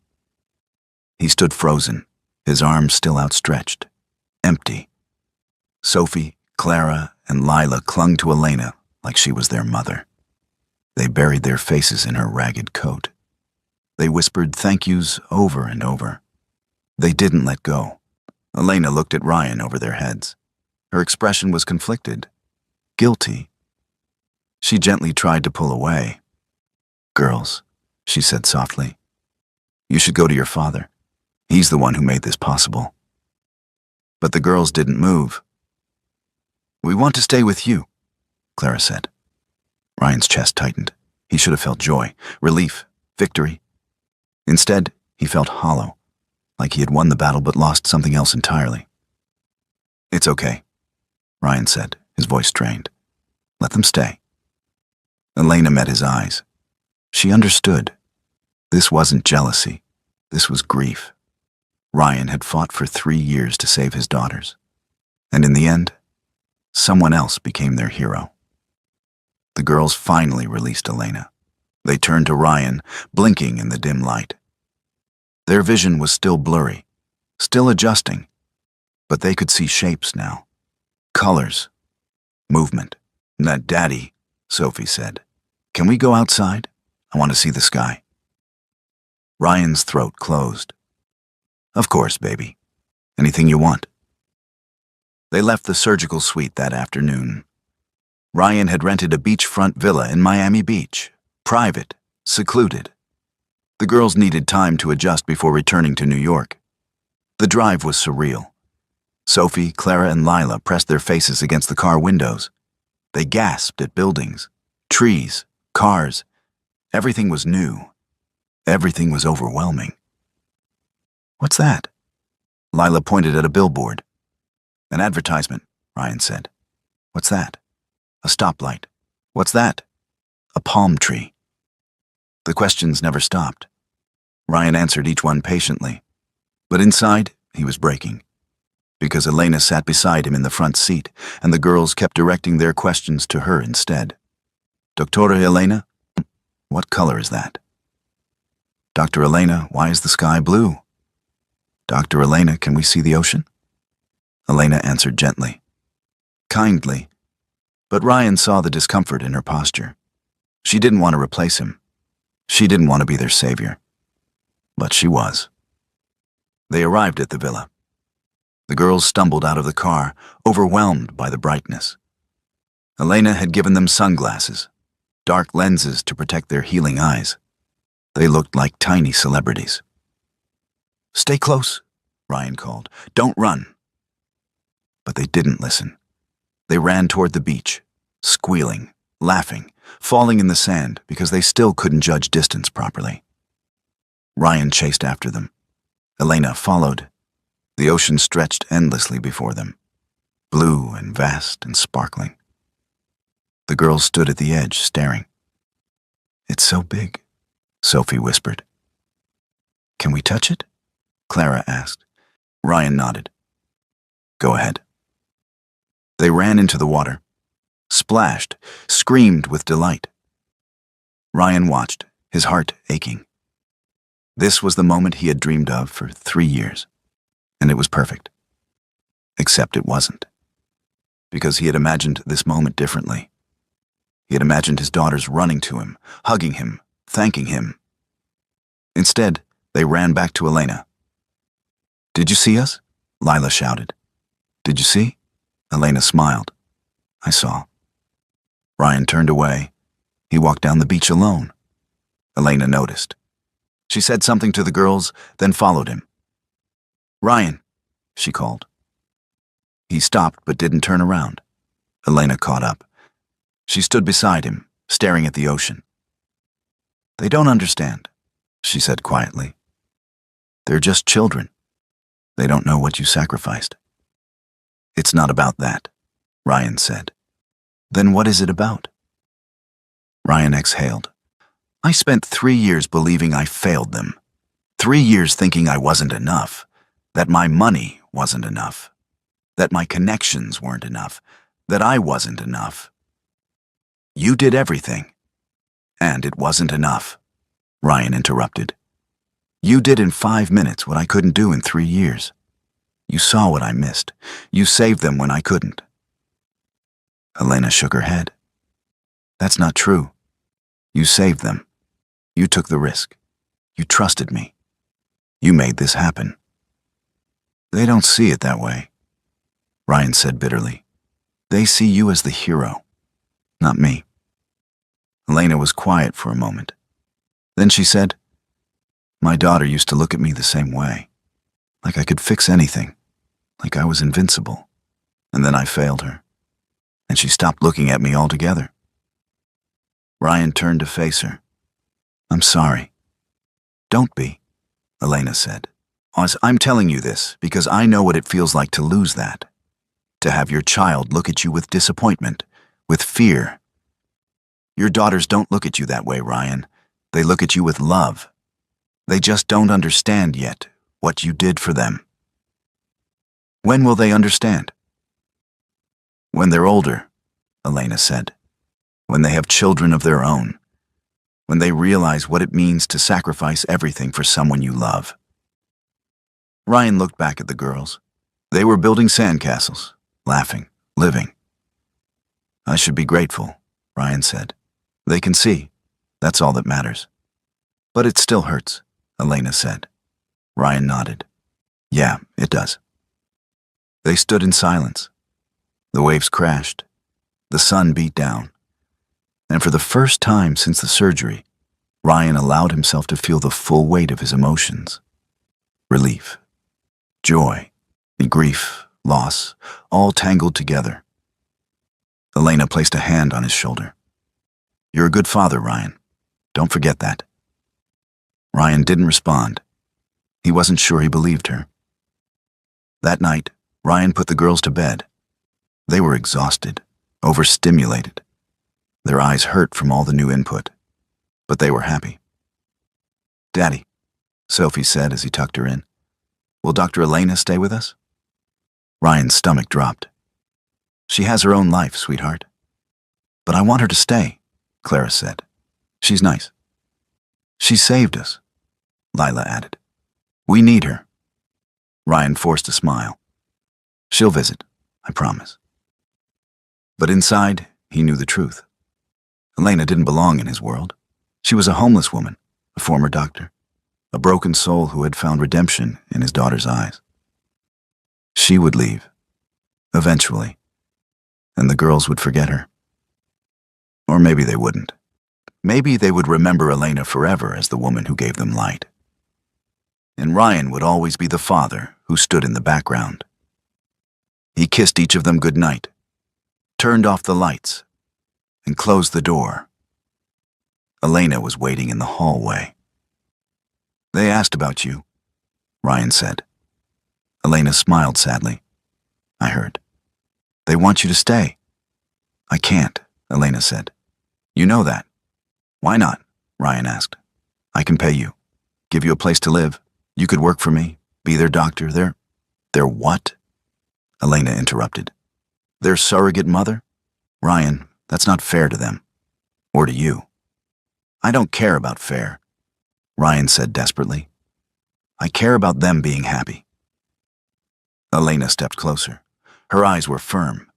He stood frozen, his arms still outstretched, empty. Sophie, Clara, and Lila clung to Elena like she was their mother. They buried their faces in her ragged coat. They whispered thank yous over and over. They didn't let go. Elena looked at Ryan over their heads. Her expression was conflicted, guilty. She gently tried to pull away. Girls, she said softly, you should go to your father. He's the one who made this possible. But the girls didn't move. We want to stay with you, Clara said. Ryan's chest tightened. He should have felt joy, relief, victory. Instead, he felt hollow, like he had won the battle but lost something else entirely. It's okay, Ryan said, his voice strained. Let them stay. Elena met his eyes. She understood. This wasn't jealousy. This was grief. Ryan had fought for 3 years to save his daughters. And in the end, someone else became their hero. The girls finally released Elena. They turned to Ryan, blinking in the dim light. Their vision was still blurry, still adjusting, but they could see shapes now. Colors. Movement. Daddy, Sophie said. Can we go outside? I want to see the sky. Ryan's throat closed. Of course, baby. Anything you want. They left the surgical suite that afternoon. Ryan had rented a beachfront villa in Miami Beach, private, secluded. The girls needed time to adjust before returning to New York. The drive was surreal. Sophie, Clara, and Lila pressed their faces against the car windows. They gasped at buildings, trees, cars. Everything was new. Everything was overwhelming. What's that? Lila pointed at a billboard. An advertisement, Ryan said. What's that? A stoplight. What's that? A palm tree. The questions never stopped. Ryan answered each one patiently. But inside, he was breaking. Because Elena sat beside him in the front seat, and the girls kept directing their questions to her instead. Doctora Elena, what color is that? Dr. Elena, why is the sky blue? Dr. Elena, can we see the ocean? Elena answered gently, kindly, but Ryan saw the discomfort in her posture. She didn't want to replace him. She didn't want to be their savior. But she was. They arrived at the villa. The girls stumbled out of the car, overwhelmed by the brightness. Elena had given them sunglasses, dark lenses to protect their healing eyes. They looked like tiny celebrities. "Stay close," Ryan called. "Don't run." But they didn't listen. They ran toward the beach, squealing, laughing, falling in the sand because they still couldn't judge distance properly. Ryan chased after them. Elena followed. The ocean stretched endlessly before them, blue and vast and sparkling. The girls stood at the edge, staring. "It's so big," Sophie whispered. "Can we touch it?" Clara asked. Ryan nodded. "Go ahead." They ran into the water, splashed, screamed with delight. Ryan watched, his heart aching. This was the moment he had dreamed of for 3 years, and it was perfect. Except it wasn't. Because he had imagined this moment differently. He had imagined his daughters running to him, hugging him, thanking him. Instead, they ran back to Elena. "Did you see us?" Lila shouted. "Did you see?" Elena smiled. "I saw." Ryan turned away. He walked down the beach alone. Elena noticed. She said something to the girls, then followed him. "Ryan," she called. He stopped but didn't turn around. Elena caught up. She stood beside him, staring at the ocean. "They don't understand," she said quietly. "They're just children. They don't know what you sacrificed." "It's not about that," Ryan said. "Then what is it about?" Ryan exhaled. "I spent 3 years believing I failed them. 3 years thinking I wasn't enough, that my money wasn't enough, that my connections weren't enough, that I wasn't enough. You did everything, and it wasn't enough," Ryan interrupted. "You did in 5 minutes what I couldn't do in 3 years. You saw what I missed. You saved them when I couldn't." Elena shook her head. "That's not true. You saved them. You took the risk. You trusted me. You made this happen." "They don't see it that way," Ryan said bitterly. "They see you as the hero, not me." Elena was quiet for a moment. Then she said, "My daughter used to look at me the same way, like I could fix anything, like I was invincible. And then I failed her, and she stopped looking at me altogether." Ryan turned to face her. "I'm sorry." "Don't be," Elena said. "I'm telling you this because I know what it feels like to lose that. To have your child look at you with disappointment, with fear. Your daughters don't look at you that way, Ryan. They look at you with love. They just don't understand yet what you did for them." "When will they understand?" "When they're older," Elena said. "When they have children of their own. When they realize what it means to sacrifice everything for someone you love." Ryan looked back at the girls. They were building sandcastles, laughing, living. "I should be grateful," Ryan said. "They can see. That's all that matters." "But it still hurts," Elena said. Ryan nodded. "Yeah, it does." They stood in silence. The waves crashed. The sun beat down. And for the first time since the surgery, Ryan allowed himself to feel the full weight of his emotions. Relief, joy, grief, loss, all tangled together. Elena placed a hand on his shoulder. "You're a good father, Ryan. Don't forget that." Ryan didn't respond. He wasn't sure he believed her. That night, Ryan put the girls to bed. They were exhausted, overstimulated. Their eyes hurt from all the new input, but they were happy. "Daddy," Sophie said as he tucked her in, "will Dr. Elena stay with us?" Ryan's stomach dropped. "She has her own life, sweetheart." "But I want her to stay," Clara said. "She's nice." "She saved us," Lila added. "We need her." Ryan forced a smile. "She'll visit, I promise." But inside, he knew the truth. Elena didn't belong in his world. She was a homeless woman, a former doctor, a broken soul who had found redemption in his daughter's eyes. She would leave, eventually, and the girls would forget her. Or maybe they wouldn't. Maybe they would remember Elena forever as the woman who gave them light. And Ryan would always be the father who stood in the background. He kissed each of them goodnight, turned off the lights, and closed the door. Elena was waiting in the hallway. "They asked about you," Ryan said. Elena smiled sadly. "I heard. They want you to stay." "I can't," Elena said. "You know that." "Why not?" Ryan asked. "I can pay you, give you a place to live. You could work for me, be their doctor, their what?" Elena interrupted. "Their surrogate mother? Ryan, that's not fair to them. Or to you." "I don't care about fair," Ryan said desperately. "I care about them being happy." Elena stepped closer. Her eyes were firm.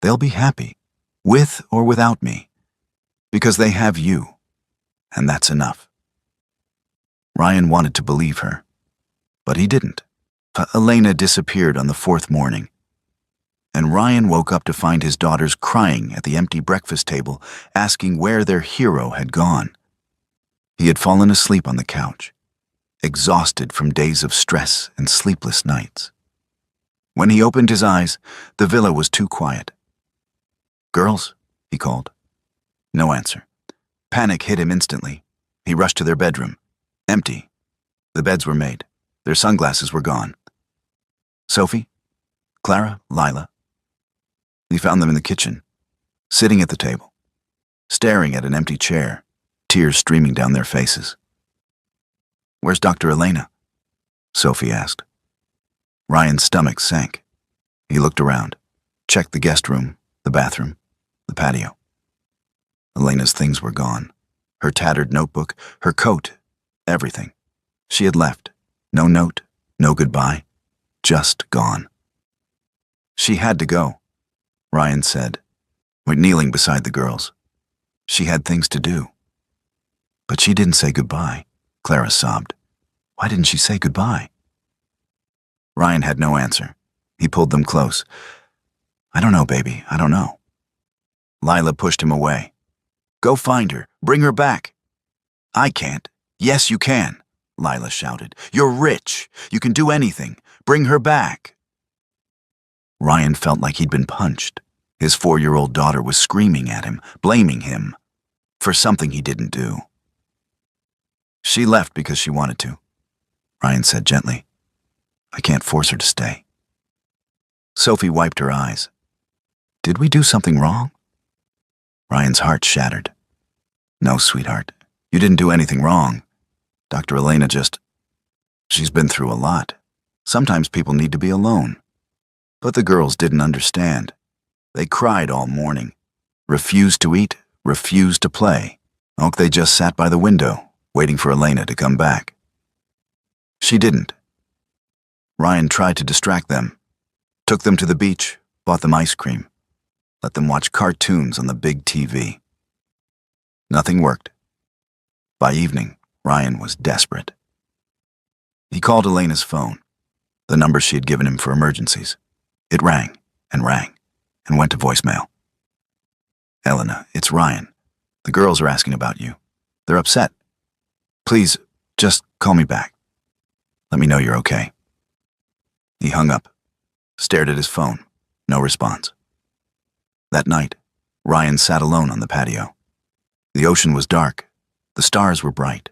"They'll be happy, with or without me, because they have you, and that's enough." Ryan wanted to believe her, but he didn't. Elena disappeared on the fourth morning, and Ryan woke up to find his daughters crying at the empty breakfast table, asking where their hero had gone. He had fallen asleep on the couch, exhausted from days of stress and sleepless nights. When he opened his eyes, the villa was too quiet. "Girls?" he called. No answer. Panic hit him instantly. He rushed to their bedroom. Empty. The beds were made. Their sunglasses were gone. "Sophie? Clara? Lila?" He found them in the kitchen, sitting at the table, staring at an empty chair, tears streaming down their faces. "Where's Dr. Elena?" Sophie asked. Ryan's stomach sank. He looked around, checked the guest room, the bathroom, the patio. Elena's things were gone. Her tattered notebook, her coat, everything. She had left. No note, no goodbye, just gone. "She had to go," Ryan said, kneeling beside the girls. "She had things to do." "But she didn't say goodbye," Clara sobbed. "Why didn't she say goodbye?" Ryan had no answer. He pulled them close. "I don't know, baby, I don't know." Lila pushed him away. "Go find her. Bring her back." "I can't." "Yes, you can," Lila shouted. "You're rich. You can do anything. Bring her back." Ryan felt like he'd been punched. His 4-year-old daughter was screaming at him, blaming him for something he didn't do. "She left because she wanted to," Ryan said gently. "I can't force her to stay." Sophie wiped her eyes. "Did we do something wrong?" Ryan's heart shattered. "No, sweetheart, you didn't do anything wrong. Dr. Elena she's been through a lot. Sometimes people need to be alone." But the girls didn't understand. They cried all morning, refused to eat, refused to play. They just sat by the window, waiting for Elena to come back. She didn't. Ryan tried to distract them, took them to the beach, bought them ice cream, let them watch cartoons on the big TV. Nothing worked. By evening, Ryan was desperate. He called Elena's phone, the number she had given him for emergencies. It rang and went to voicemail. "Elena, it's Ryan. The girls are asking about you. They're upset. Please, just call me back. Let me know you're okay." He hung up, stared at his phone. No response. That night, Ryan sat alone on the patio. The ocean was dark. The stars were bright.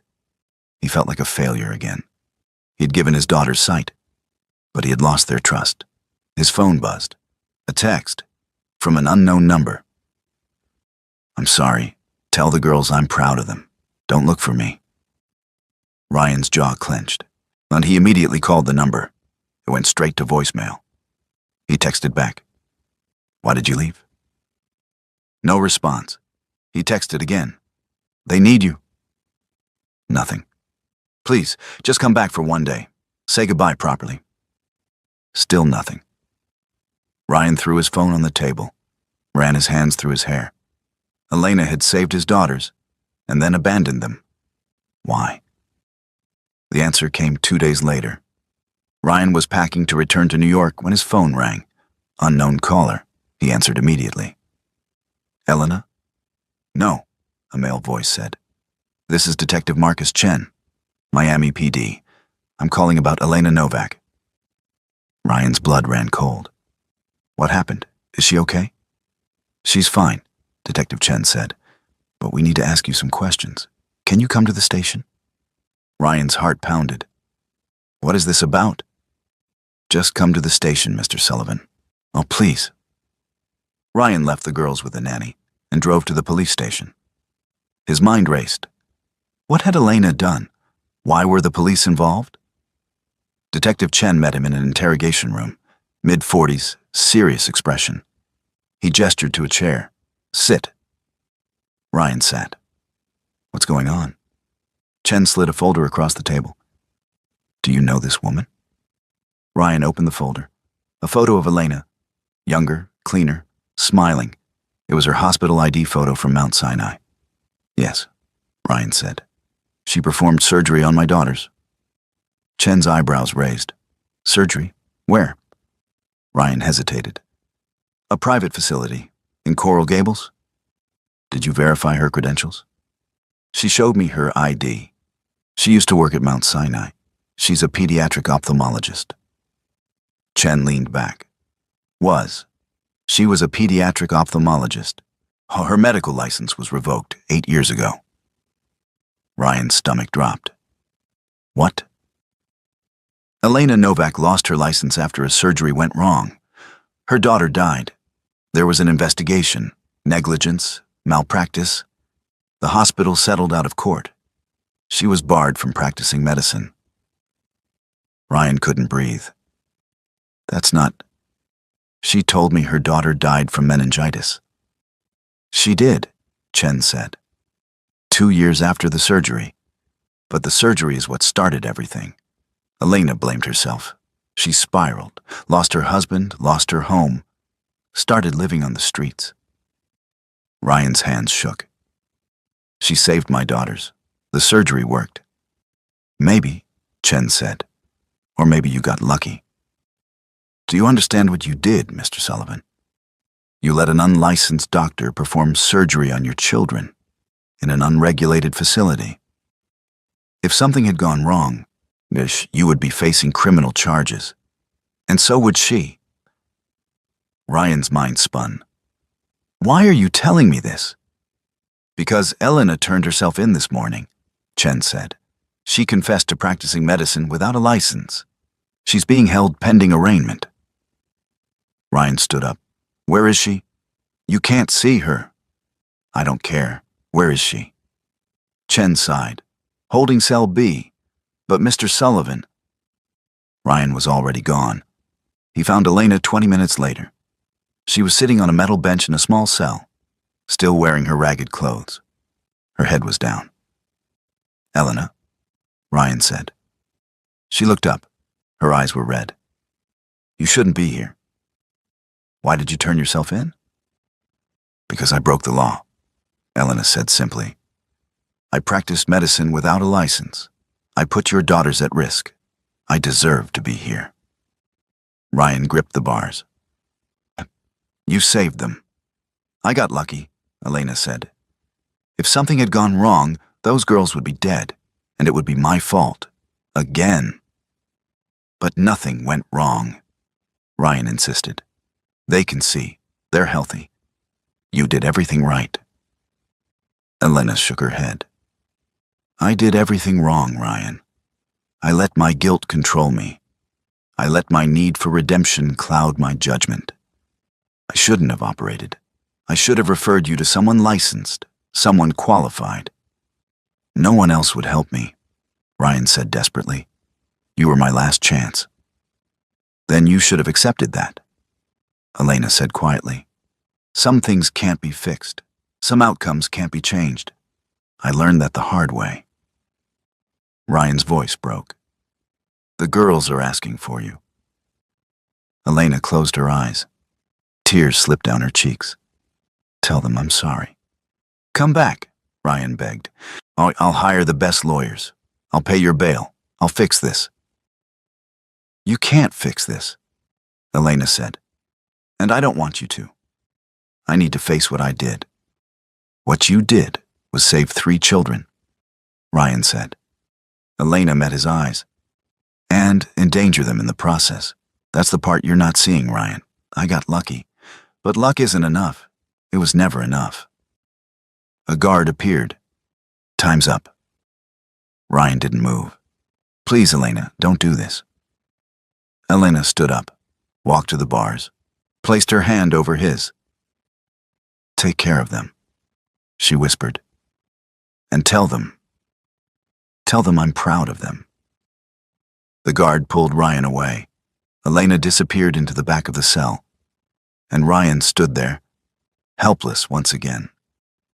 He felt like a failure again. He'd given his daughters sight, but he had lost their trust. His phone buzzed. A text from an unknown number. "I'm sorry. Tell the girls I'm proud of them. Don't look for me." Ryan's jaw clenched, and he immediately called the number. It went straight to voicemail. He texted back. "Why did you leave?" No response. He texted again. "They need you." Nothing. "Please, just come back for one day. Say goodbye properly." Still nothing. Ryan threw his phone on the table, ran his hands through his hair. Elena had saved his daughters, and then abandoned them. Why? The answer came 2 days later. Ryan was packing to return to New York when his phone rang. Unknown caller. He answered immediately. "Elena?" "No." a male voice said. "This is Detective Marcus Chen, Miami PD. I'm calling about Elena Novak." Ryan's blood ran cold. "What happened? Is she okay?" "She's fine," Detective Chen said, "but we need to ask you some questions. Can you come to the station?" Ryan's heart pounded. "What is this about?" "Just come to the station, Mr. Sullivan. Oh, please." Ryan left the girls with the nanny and drove to the police station. His mind raced. What had Elena done? Why were the police involved? Detective Chen met him in an interrogation room, mid-40s, serious expression. He gestured to a chair. "Sit." Ryan sat. "What's going on?" Chen slid a folder across the table. "Do you know this woman?" Ryan opened the folder. A photo of Elena, younger, cleaner, smiling. It was her hospital ID photo from Mount Sinai. "Yes," Ryan said. "She performed surgery on my daughters." Chen's eyebrows raised. "Surgery? Where?" Ryan hesitated. "A private facility, in Coral Gables." "Did you verify her credentials?" "She showed me her ID. She used to work at Mount Sinai. She's a pediatric ophthalmologist." Chen leaned back. She was a pediatric ophthalmologist. Her medical license was revoked 8 years ago. Ryan's stomach dropped. "What?" "Elena Novak lost her license after a surgery went wrong. Her daughter died. There was an investigation, negligence, malpractice. The hospital settled out of court. She was barred from practicing medicine." Ryan couldn't breathe. "That's not..." "She told me her daughter died from meningitis." "She did," Chen said. 2 years after the surgery. But the surgery is what started everything. Elena blamed herself. She spiraled, lost her husband, lost her home, started living on the streets. Ryan's hands shook. "She saved my daughters. The surgery worked." "Maybe," Chen said. "Or maybe you got lucky. Do you understand what you did, Mr. Sullivan? You let an unlicensed doctor perform surgery on your children in an unregulated facility. If something had gone wrong, you would be facing criminal charges. And so would she." Ryan's mind spun. "Why are you telling me this?" "Because Elena turned herself in this morning," Chen said. "She confessed to practicing medicine without a license. She's being held pending arraignment." Ryan stood up. "Where is she?" "You can't see her." "I don't care. Where is she?" Chen sighed. "Holding cell B. But Mr. Sullivan..." Ryan was already gone. He found Elena 20 minutes later. She was sitting on a metal bench in a small cell, still wearing her ragged clothes. Her head was down. "Elena," Ryan said. She looked up. Her eyes were red. "You shouldn't be here." "Why did you turn yourself in?" "Because I broke the law," Elena said simply. "I practiced medicine without a license. I put your daughters at risk. I deserve to be here." Ryan gripped the bars. "You saved them." "I got lucky," Elena said. "If something had gone wrong, those girls would be dead, and it would be my fault. Again." "But nothing went wrong," Ryan insisted. "They can see. They're healthy. You did everything right." Elena shook her head. "I did everything wrong, Ryan. I let my guilt control me. I let my need for redemption cloud my judgment. I shouldn't have operated. I should have referred you to someone licensed, someone qualified." "No one else would help me," Ryan said desperately. "You were my last chance." "Then you should have accepted that," Elena said quietly. "Some things can't be fixed. Some outcomes can't be changed. I learned that the hard way." Ryan's voice broke. "The girls are asking for you." Elena closed her eyes. Tears slipped down her cheeks. "Tell them I'm sorry." "Come back," Ryan begged. I'll hire the best lawyers. I'll pay your bail. I'll fix this." "You can't fix this," Elena said. "And I don't want you to. I need to face what I did." "What you did," was save 3 children, Ryan said. Elena met his eyes. And endanger them in the process. That's the part you're not seeing, Ryan. I got lucky. But luck isn't enough. It was never enough. A guard appeared. Time's up. Ryan didn't move. Please, Elena, don't do this. Elena stood up, walked to the bars, placed her hand over his. Take care of them, she whispered. And tell them I'm proud of them. The guard pulled Ryan away. Elena disappeared into the back of the cell. And Ryan stood there, helpless once again.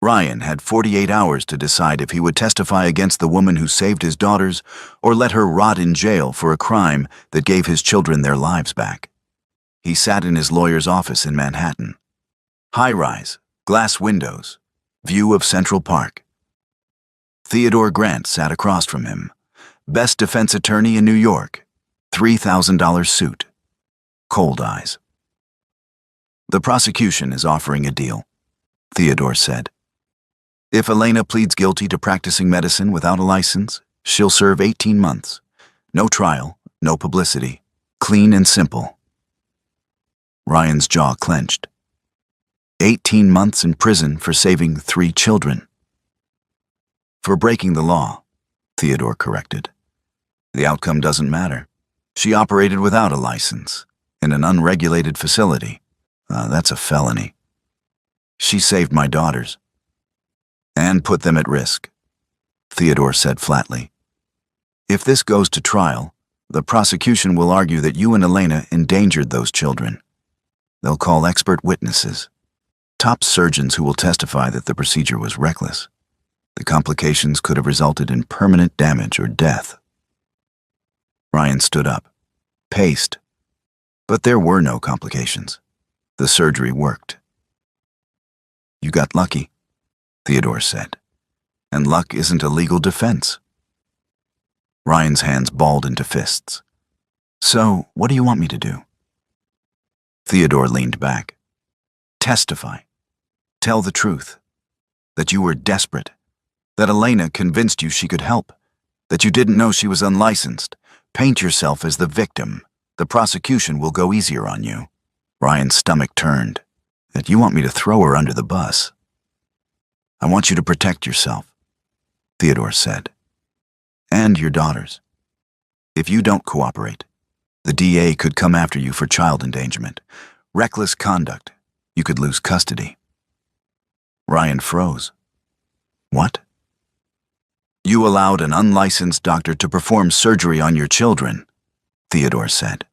Ryan had 48 hours to decide if he would testify against the woman who saved his daughters or let her rot in jail for a crime that gave his children their lives back. He sat in his lawyer's office in Manhattan. High-rise, glass windows, view of Central Park. Theodore Grant sat across from him. Best defense attorney in New York. $3,000 suit. Cold eyes. The prosecution is offering a deal, Theodore said. If Elena pleads guilty to practicing medicine without a license, she'll serve 18 months. No trial, no publicity. Clean and simple. Ryan's jaw clenched. 18 months in prison for saving 3 children. For breaking the law, Theodore corrected. The outcome doesn't matter. She operated without a license, in an unregulated facility. That's a felony. She saved my daughters. And put them at risk, Theodore said flatly. If this goes to trial, the prosecution will argue that you and Elena endangered those children. They'll call expert witnesses, top surgeons who will testify that the procedure was reckless. The complications could have resulted in permanent damage or death. Ryan stood up, paced. But there were no complications. The surgery worked. You got lucky, Theodore said. And luck isn't a legal defense. Ryan's hands balled into fists. So, what do you want me to do? Theodore leaned back. Testify. Tell the truth. That you were desperate. That Elena convinced you she could help. That you didn't know she was unlicensed. Paint yourself as the victim. The prosecution will go easier on you. Ryan's stomach turned. That you want me to throw her under the bus. I want you to protect yourself, Theodore said. And your daughters. If you don't cooperate, the DA could come after you for child endangerment. Reckless conduct. You could lose custody. Ryan froze. What? You allowed an unlicensed doctor to perform surgery on your children, Theodore said.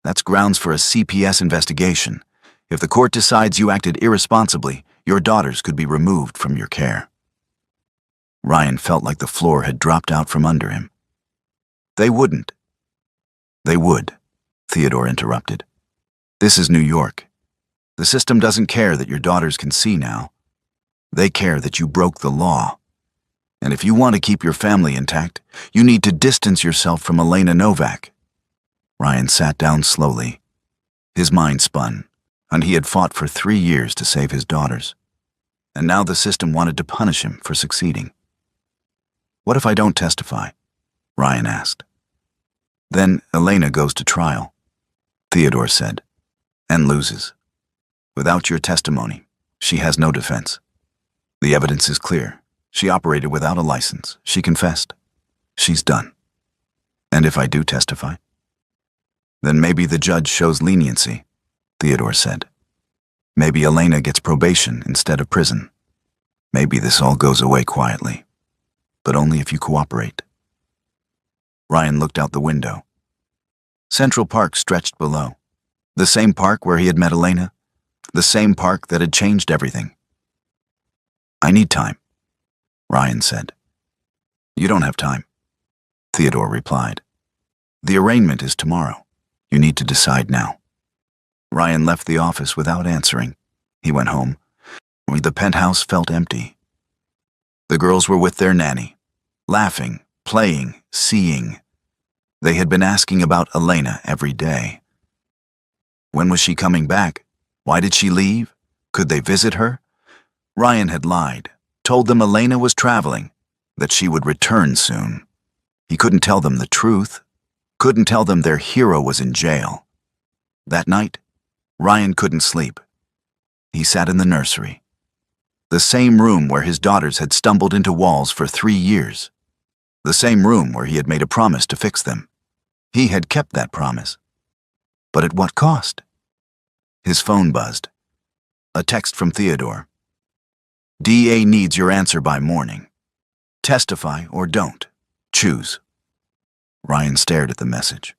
That's grounds for a CPS investigation. If the court decides you acted irresponsibly, your daughters could be removed from your care. Ryan felt like the floor had dropped out from under him. They wouldn't. They would, Theodore interrupted. This is New York. The system doesn't care that your daughters can see now. They care that you broke the law. And if you want to keep your family intact, you need to distance yourself from Elena Novak. Ryan sat down slowly. His mind spun, and he had fought for 3 years to save his daughters. And now the system wanted to punish him for succeeding. What if I don't testify? Ryan asked. Then Elena goes to trial, Theodore said, and loses. Without your testimony, she has no defense. The evidence is clear. She operated without a license. She confessed. She's done. And if I do testify? Then maybe the judge shows leniency, Theodore said. Maybe Elena gets probation instead of prison. Maybe this all goes away quietly. But only if you cooperate. Ryan looked out the window. Central Park stretched below. The same park where he had met Elena. The same park that had changed everything. I need time, Ryan said. You don't have time, Theodore replied. The arraignment is tomorrow. You need to decide now. Ryan left the office without answering. He went home. The penthouse felt empty. The girls were with their nanny, laughing, playing, seeing. They had been asking about Elena every day. When was she coming back? Why did she leave? Could they visit her? Ryan had lied, told them Elena was traveling, that she would return soon. He couldn't tell them the truth, couldn't tell them their hero was in jail. That night, Ryan couldn't sleep. He sat in the nursery, the same room where his daughters had stumbled into walls for 3 years, the same room where he had made a promise to fix them. He had kept that promise. But at what cost? His phone buzzed. A text from Theodore. DA needs your answer by morning. Testify or don't. Choose. Ryan stared at the message.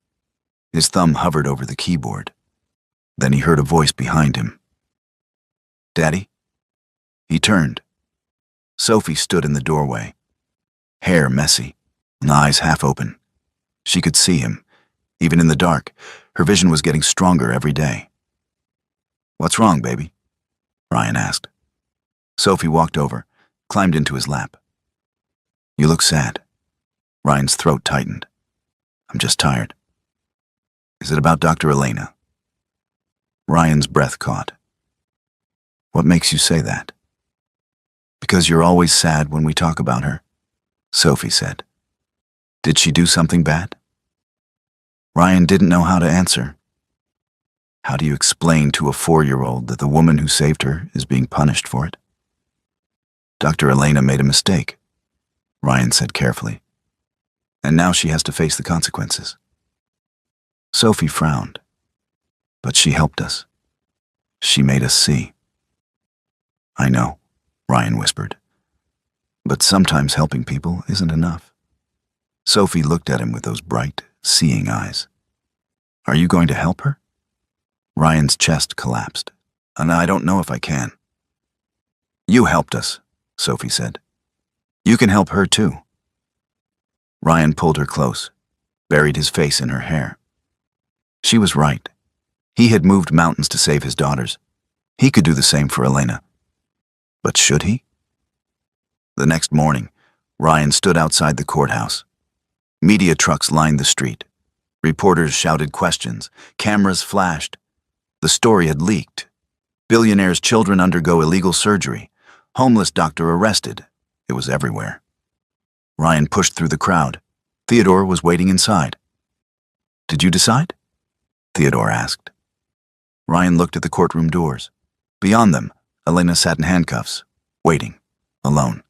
His thumb hovered over the keyboard. Then he heard a voice behind him. Daddy? He turned. Sophie stood in the doorway, hair messy, and eyes half open. She could see him. Even in the dark, her vision was getting stronger every day. What's wrong, baby? Ryan asked. Sophie walked over, climbed into his lap. You look sad. Ryan's throat tightened. I'm just tired. Is it about Dr. Elena? Ryan's breath caught. What makes you say that? Because you're always sad when we talk about her, Sophie said. Did she do something bad? Ryan didn't know how to answer. How do you explain to a 4-year-old that the woman who saved her is being punished for it? Dr. Elena made a mistake, Ryan said carefully. And now she has to face the consequences. Sophie frowned. But she helped us. She made us see. I know, Ryan whispered. But sometimes helping people isn't enough. Sophie looked at him with those bright, seeing eyes. Are you going to help her? Ryan's chest collapsed. And I don't know if I can. You helped us, Sophie said. You can help her too. Ryan pulled her close, buried his face in her hair. She was right. He had moved mountains to save his daughters. He could do the same for Elena. But should he? The next morning, Ryan stood outside the courthouse. Media trucks lined the street. Reporters shouted questions. Cameras flashed. The story had leaked. Billionaire's children undergo illegal surgery. Homeless doctor arrested. It was everywhere. Ryan pushed through the crowd. Theodore was waiting inside. Did you decide? Theodore asked. Ryan looked at the courtroom doors. Beyond them, Elena sat in handcuffs, waiting, alone.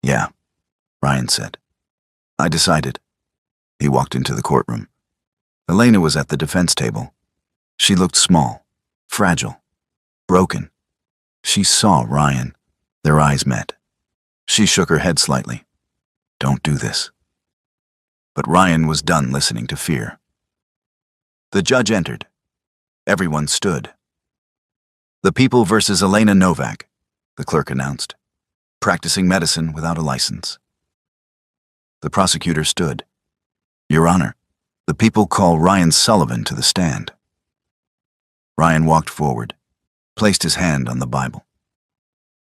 Yeah, Ryan said. I decided. He walked into the courtroom. Elena was at the defense table. She looked small, fragile, broken. She saw Ryan. Their eyes met. She shook her head slightly. Don't do this. But Ryan was done listening to fear. The judge entered. Everyone stood. The people versus Elena Novak, the clerk announced, practicing medicine without a license. The prosecutor stood. Your Honor, the people call Ryan Sullivan to the stand. Ryan walked forward, placed his hand on the Bible,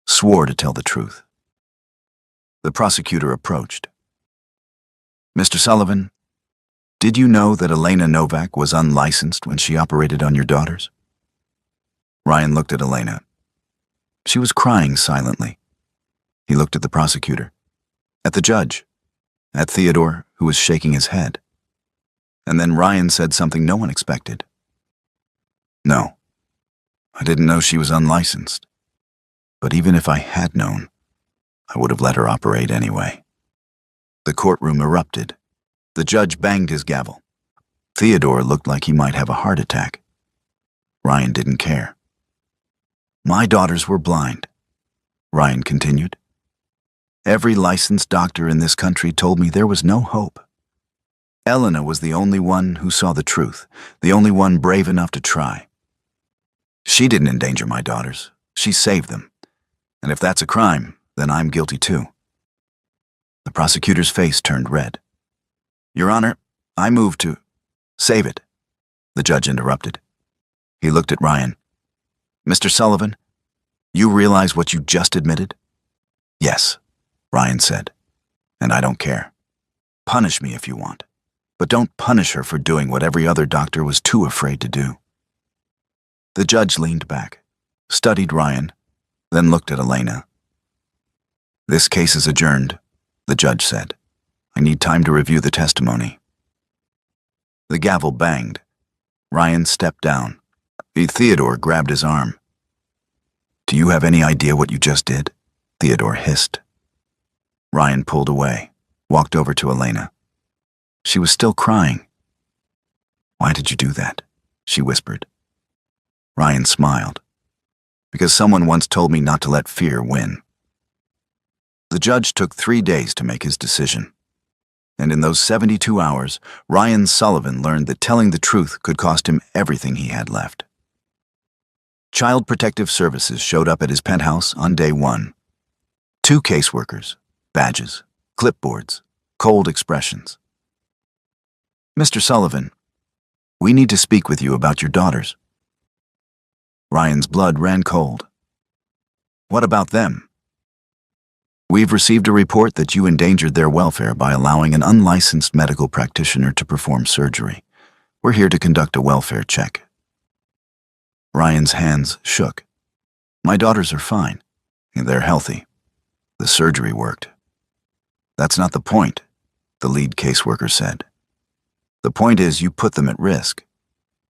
swore to tell the truth. The prosecutor approached. Mr. Sullivan, did you know that Elena Novak was unlicensed when she operated on your daughters? Ryan looked at Elena. She was crying silently. He looked at the prosecutor, at the judge, at Theodore, who was shaking his head. And then Ryan said something no one expected. No, I didn't know she was unlicensed. But even if I had known, I would have let her operate anyway. The courtroom erupted. The judge banged his gavel. Theodore looked like he might have a heart attack. Ryan didn't care. My daughters were blind, Ryan continued. Every licensed doctor in this country told me there was no hope. Elena was the only one who saw the truth, the only one brave enough to try. She didn't endanger my daughters. She saved them. And if that's a crime, then I'm guilty too. The prosecutor's face turned red. Your Honor, I move to... Save it, the judge interrupted. He looked at Ryan. Mr. Sullivan, you realize what you just admitted? Yes, Ryan said, and I don't care. Punish me if you want, but don't punish her for doing what every other doctor was too afraid to do. The judge leaned back, studied Ryan, then looked at Elena. This case is adjourned, the judge said. I need time to review the testimony. The gavel banged. Ryan stepped down. Theodore grabbed his arm. Do you have any idea what you just did? Theodore hissed. Ryan pulled away, walked over to Elena. She was still crying. Why did you do that? She whispered. Ryan smiled. Because someone once told me not to let fear win. The judge took 3 days to make his decision. And in those 72 hours, Ryan Sullivan learned that telling the truth could cost him everything he had left. Child Protective Services showed up at his penthouse on day 1. 2 caseworkers, badges, clipboards, cold expressions. Mr. Sullivan, we need to speak with you about your daughters. Ryan's blood ran cold. What about them? We've received a report that you endangered their welfare by allowing an unlicensed medical practitioner to perform surgery. We're here to conduct a welfare check. Ryan's hands shook. My daughters are fine. They're healthy. The surgery worked. That's not the point, the lead caseworker said. The point is you put them at risk.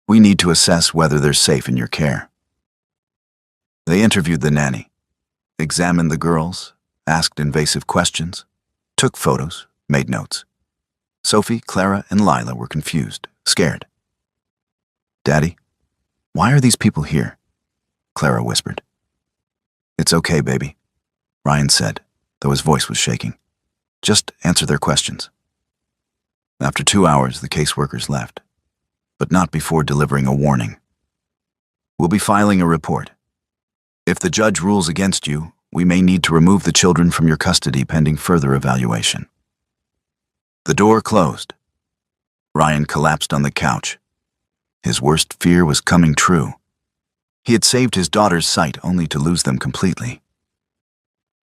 We need to assess whether they're safe in your care. They interviewed the nanny, examined the girls, asked invasive questions, took photos, made notes. Sophie, Clara, and Lila were confused, scared. Daddy, why are these people here? Clara whispered. It's okay, baby, Ryan said, though his voice was shaking. Just answer their questions. After 2 hours, the caseworkers left, but not before delivering a warning. We'll be filing a report. If the judge rules against you, we may need to remove the children from your custody pending further evaluation. The door closed. Ryan collapsed on the couch. His worst fear was coming true. He had saved his daughter's sight only to lose them completely.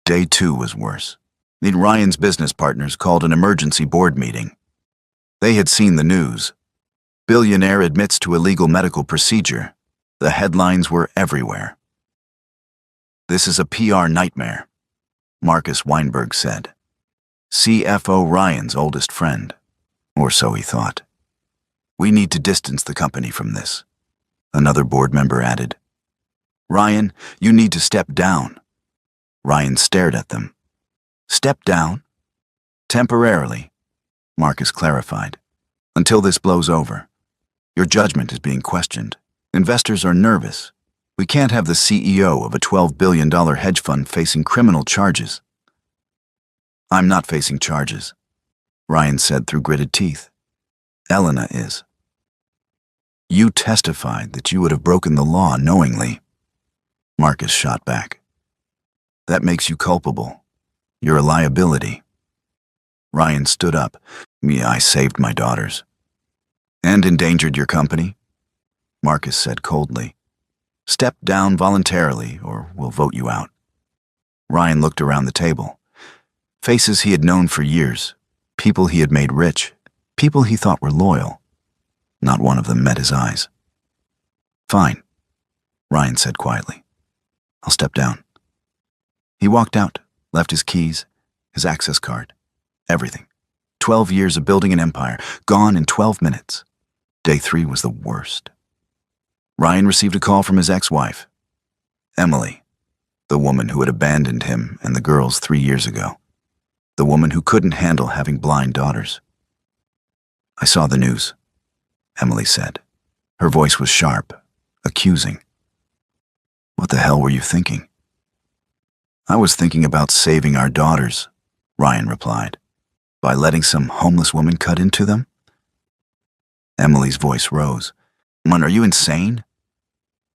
Day 2 was worse. Ryan's business partners called an emergency board meeting. They had seen the news. Billionaire admits to illegal medical procedure. The headlines were everywhere. This is a PR nightmare, Marcus Weinberg said. CFO Ryan's oldest friend, or so he thought. We need to distance the company from this, another board member added. Ryan, you need to step down. Ryan stared at them. Step down? Temporarily, Marcus clarified. Until this blows over. Your judgment is being questioned. Investors are nervous. We can't have the CEO of a $12 billion hedge fund facing criminal charges. I'm not facing charges, Ryan said through gritted teeth. Elena is. You testified that you would have broken the law knowingly. Marcus shot back. That makes you culpable. You're a liability. Ryan stood up. I saved my daughters. And endangered your company? Marcus said coldly. Step down voluntarily, or we'll vote you out. Ryan looked around the table. Faces he had known for years, people he had made rich, people he thought were loyal. Not one of them met his eyes. Fine, Ryan said quietly. I'll step down. He walked out, left his keys, his access card, everything. 12 years of building an empire, gone in 12 minutes. Day 3 was the worst. Ryan received a call from his ex-wife, Emily, the woman who had abandoned him and the girls 3 years ago, the woman who couldn't handle having blind daughters. I saw the news, Emily said. Her voice was sharp, accusing. What the hell were you thinking? I was thinking about saving our daughters, Ryan replied. By letting some homeless woman cut into them? Emily's voice rose. Man, are you insane?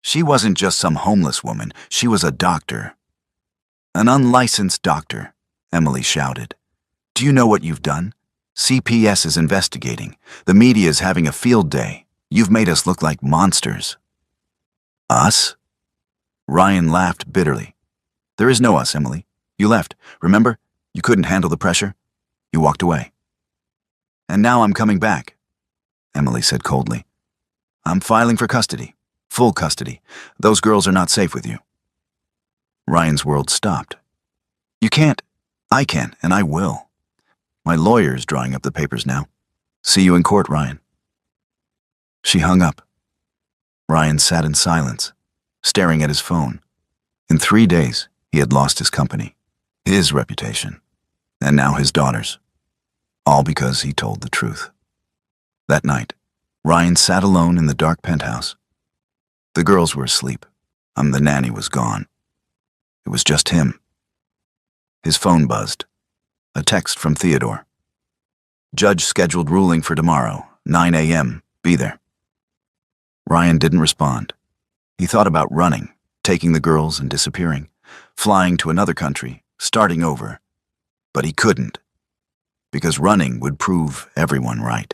She wasn't just some homeless woman, she was a doctor. An unlicensed doctor, Emily shouted. Do you know what you've done? CPS is investigating. The media is having a field day. You've made us look like monsters. Us? Ryan laughed bitterly. There is no us, Emily. You left, remember? You couldn't handle the pressure. You walked away. And now I'm coming back, Emily said coldly. I'm filing for custody. Full custody. Those girls are not safe with you. Ryan's world stopped. You can't, I can, and I will. My lawyer's drawing up the papers now. See you in court, Ryan. She hung up. Ryan sat in silence, staring at his phone. In 3 days, he had lost his company, his reputation, and now his daughter's. All because he told the truth. That night, Ryan sat alone in the dark penthouse. The girls were asleep, and the nanny was gone. It was just him. His phone buzzed. A text from Theodore. Judge scheduled ruling for tomorrow, 9 a.m. Be there. Ryan didn't respond. He thought about running, taking the girls and disappearing, flying to another country, starting over. But he couldn't, because running would prove everyone right.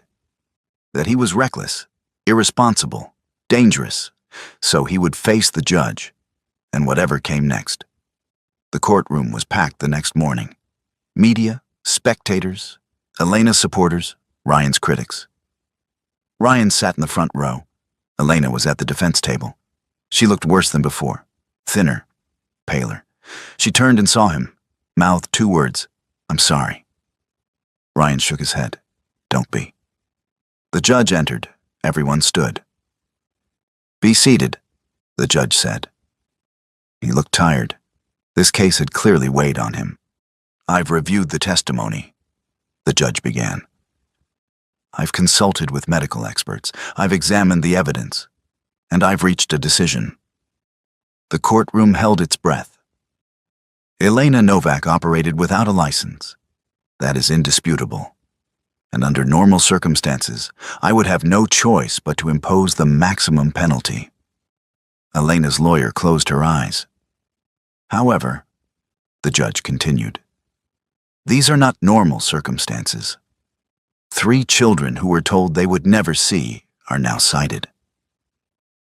That he was reckless, irresponsible, dangerous, so he would face the judge, and whatever came next. The courtroom was packed the next morning. Media, spectators, Elena's supporters, Ryan's critics. Ryan sat in the front row. Elena was at the defense table. She looked worse than before, thinner, paler. She turned and saw him, mouthed 2 words, "I'm sorry." Ryan shook his head. "Don't be." The judge entered. Everyone stood. "Be seated," the judge said. He looked tired. This case had clearly weighed on him. "I've reviewed the testimony," the judge began. "I've consulted with medical experts. I've examined the evidence, and I've reached a decision." The courtroom held its breath. Elena Novak operated without a license. That is indisputable. And under normal circumstances, I would have no choice but to impose the maximum penalty. Elena's lawyer closed her eyes. "However," the judge continued, "these are not normal circumstances. 3 children who were told they would never see are now sighted.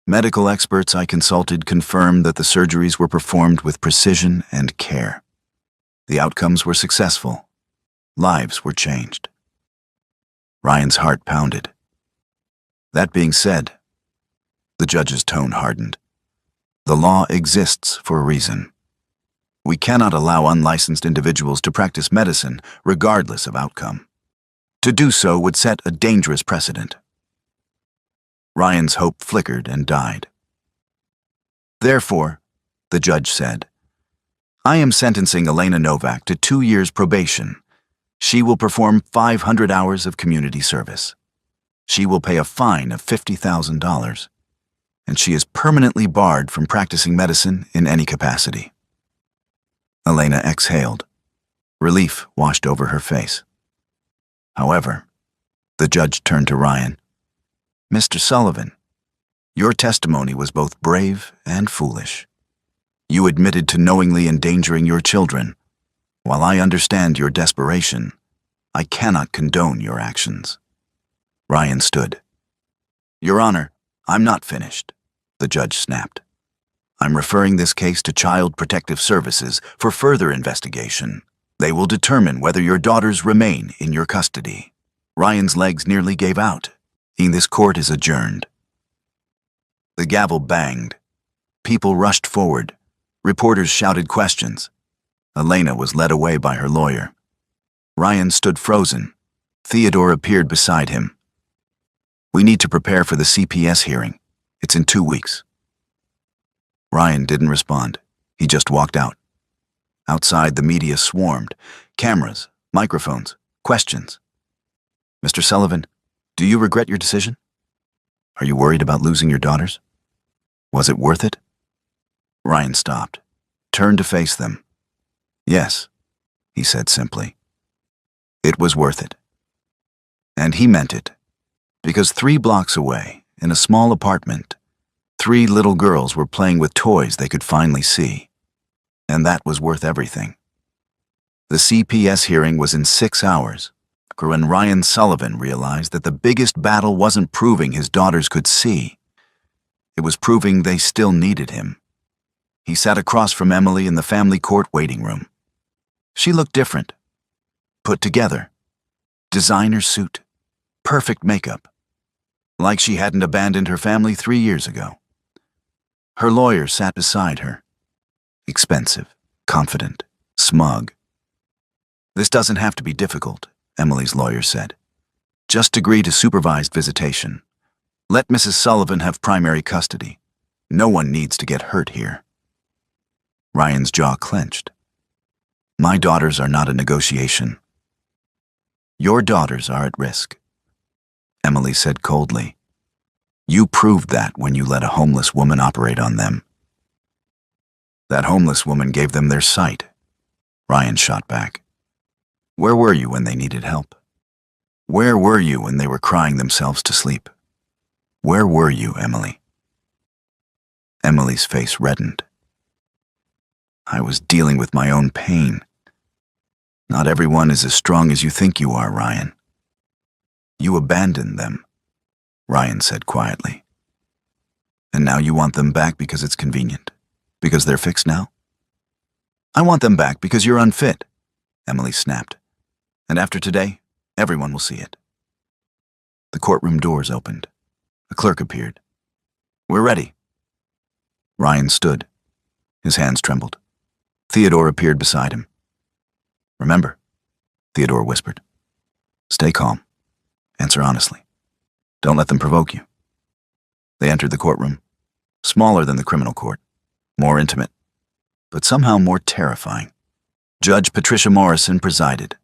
Medical experts I consulted confirmed that the surgeries were performed with precision and care. The outcomes were successful. Lives were changed." Ryan's heart pounded. That being said, the judge's tone hardened. "The law exists for a reason. We cannot allow unlicensed individuals to practice medicine regardless of outcome. To do so would set a dangerous precedent." Ryan's hope flickered and died. "Therefore," the judge said, "I am sentencing Elena Novak to 2 years probation. She will perform 500 hours of community service. She will pay a fine of $50,000, and she is permanently barred from practicing medicine in any capacity." Elena exhaled. Relief washed over her face. However, the judge turned to Ryan. "Mr. Sullivan, your testimony was both brave and foolish. You admitted to knowingly endangering your children. While I understand your desperation, I cannot condone your actions." Ryan stood. "Your Honor, I'm not finished," the judge snapped. "I'm referring this case to Child Protective Services for further investigation. They will determine whether your daughters remain in your custody." Ryan's legs nearly gave out. "This court is adjourned." The gavel banged. People rushed forward. Reporters shouted questions. Elena was led away by her lawyer. Ryan stood frozen. Theodore appeared beside him. "We need to prepare for the CPS hearing. It's in 2 weeks." Ryan didn't respond. He just walked out. Outside, the media swarmed. Cameras, microphones, questions. "Mr. Sullivan, do you regret your decision? Are you worried about losing your daughters? Was it worth it?" Ryan stopped, turned to face them. "Yes," he said simply. "It was worth it." And he meant it, because 3 blocks away, in a small apartment, 3 little girls were playing with toys they could finally see. And that was worth everything. The CPS hearing was in 6 hours, when Ryan Sullivan realized that the biggest battle wasn't proving his daughters could see. It was proving they still needed him. He sat across from Emily in the family court waiting room. She looked different. Put together. Designer suit. Perfect makeup. Like she hadn't abandoned her family 3 years ago. Her lawyer sat beside her. Expensive, confident, smug. This doesn't have to be difficult, Emily's lawyer said. Just agree to supervised visitation. Let Mrs. Sullivan have primary custody. No one needs to get hurt here. Ryan's jaw clenched. My daughters are not a negotiation. Your daughters are at risk, Emily said coldly. You proved that when you let a homeless woman operate on them. That homeless woman gave them their sight, Ryan shot back. Where were you when they needed help? Where were you when they were crying themselves to sleep? Where were you, Emily? Emily's face reddened. I was dealing with my own pain. Not everyone is as strong as you think you are, Ryan. You abandoned them, Ryan said quietly. And now you want them back because it's convenient? Because they're fixed now? I want them back because you're unfit, Emily snapped. And after today, everyone will see it. The courtroom doors opened. A clerk appeared. We're ready. Ryan stood. His hands trembled. Theodore appeared beside him. Remember, Theodore whispered. Stay calm. Answer honestly. Don't let them provoke you. They entered the courtroom, smaller than the criminal court, more intimate, but somehow more terrifying. Judge Patricia Morrison presided.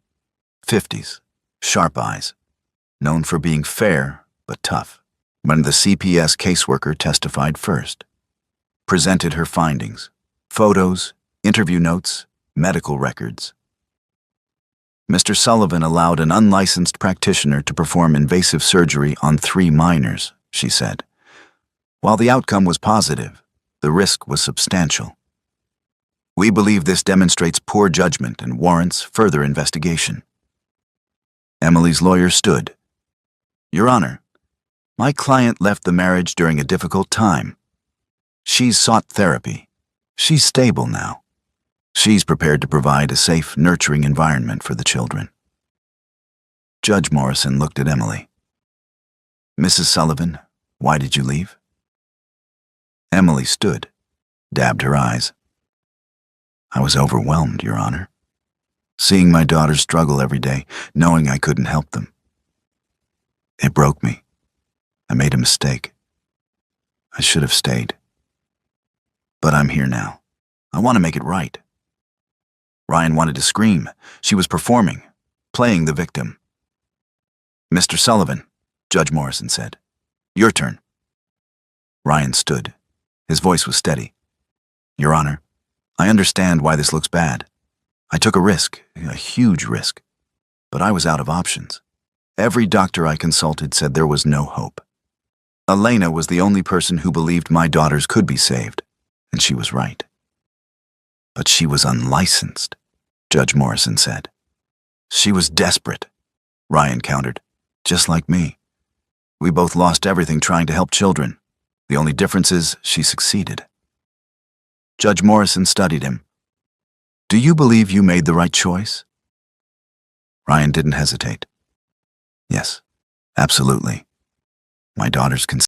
50s, sharp eyes, known for being fair but tough. When the CPS caseworker testified first, presented her findings, photos, interview notes, medical records. Mr. Sullivan allowed an unlicensed practitioner to perform invasive surgery on 3 minors, she said. While the outcome was positive, the risk was substantial. We believe this demonstrates poor judgment and warrants further investigation. Emily's lawyer stood. Your Honor, my client left the marriage during a difficult time. She's sought therapy. She's stable now. She's prepared to provide a safe, nurturing environment for the children. Judge Morrison looked at Emily. Mrs. Sullivan, why did you leave? Emily stood, dabbed her eyes. I was overwhelmed, Your Honor. Seeing my daughters struggle every day, knowing I couldn't help them. It broke me. I made a mistake. I should have stayed. But I'm here now. I want to make it right. Ryan wanted to scream. She was performing, playing the victim. Mr. Sullivan, Judge Morrison said. Your turn. Ryan stood. His voice was steady. Your Honor, I understand why this looks bad. I took a risk, a huge risk, but I was out of options. Every doctor I consulted said there was no hope. Elena was the only person who believed my daughters could be saved, and she was right. But she was unlicensed, Judge Morrison said. She was desperate, Ryan countered, just like me. We both lost everything trying to help children. The only difference is she succeeded. Judge Morrison studied him. Do you believe you made the right choice? Ryan didn't hesitate. Yes, absolutely. My daughters can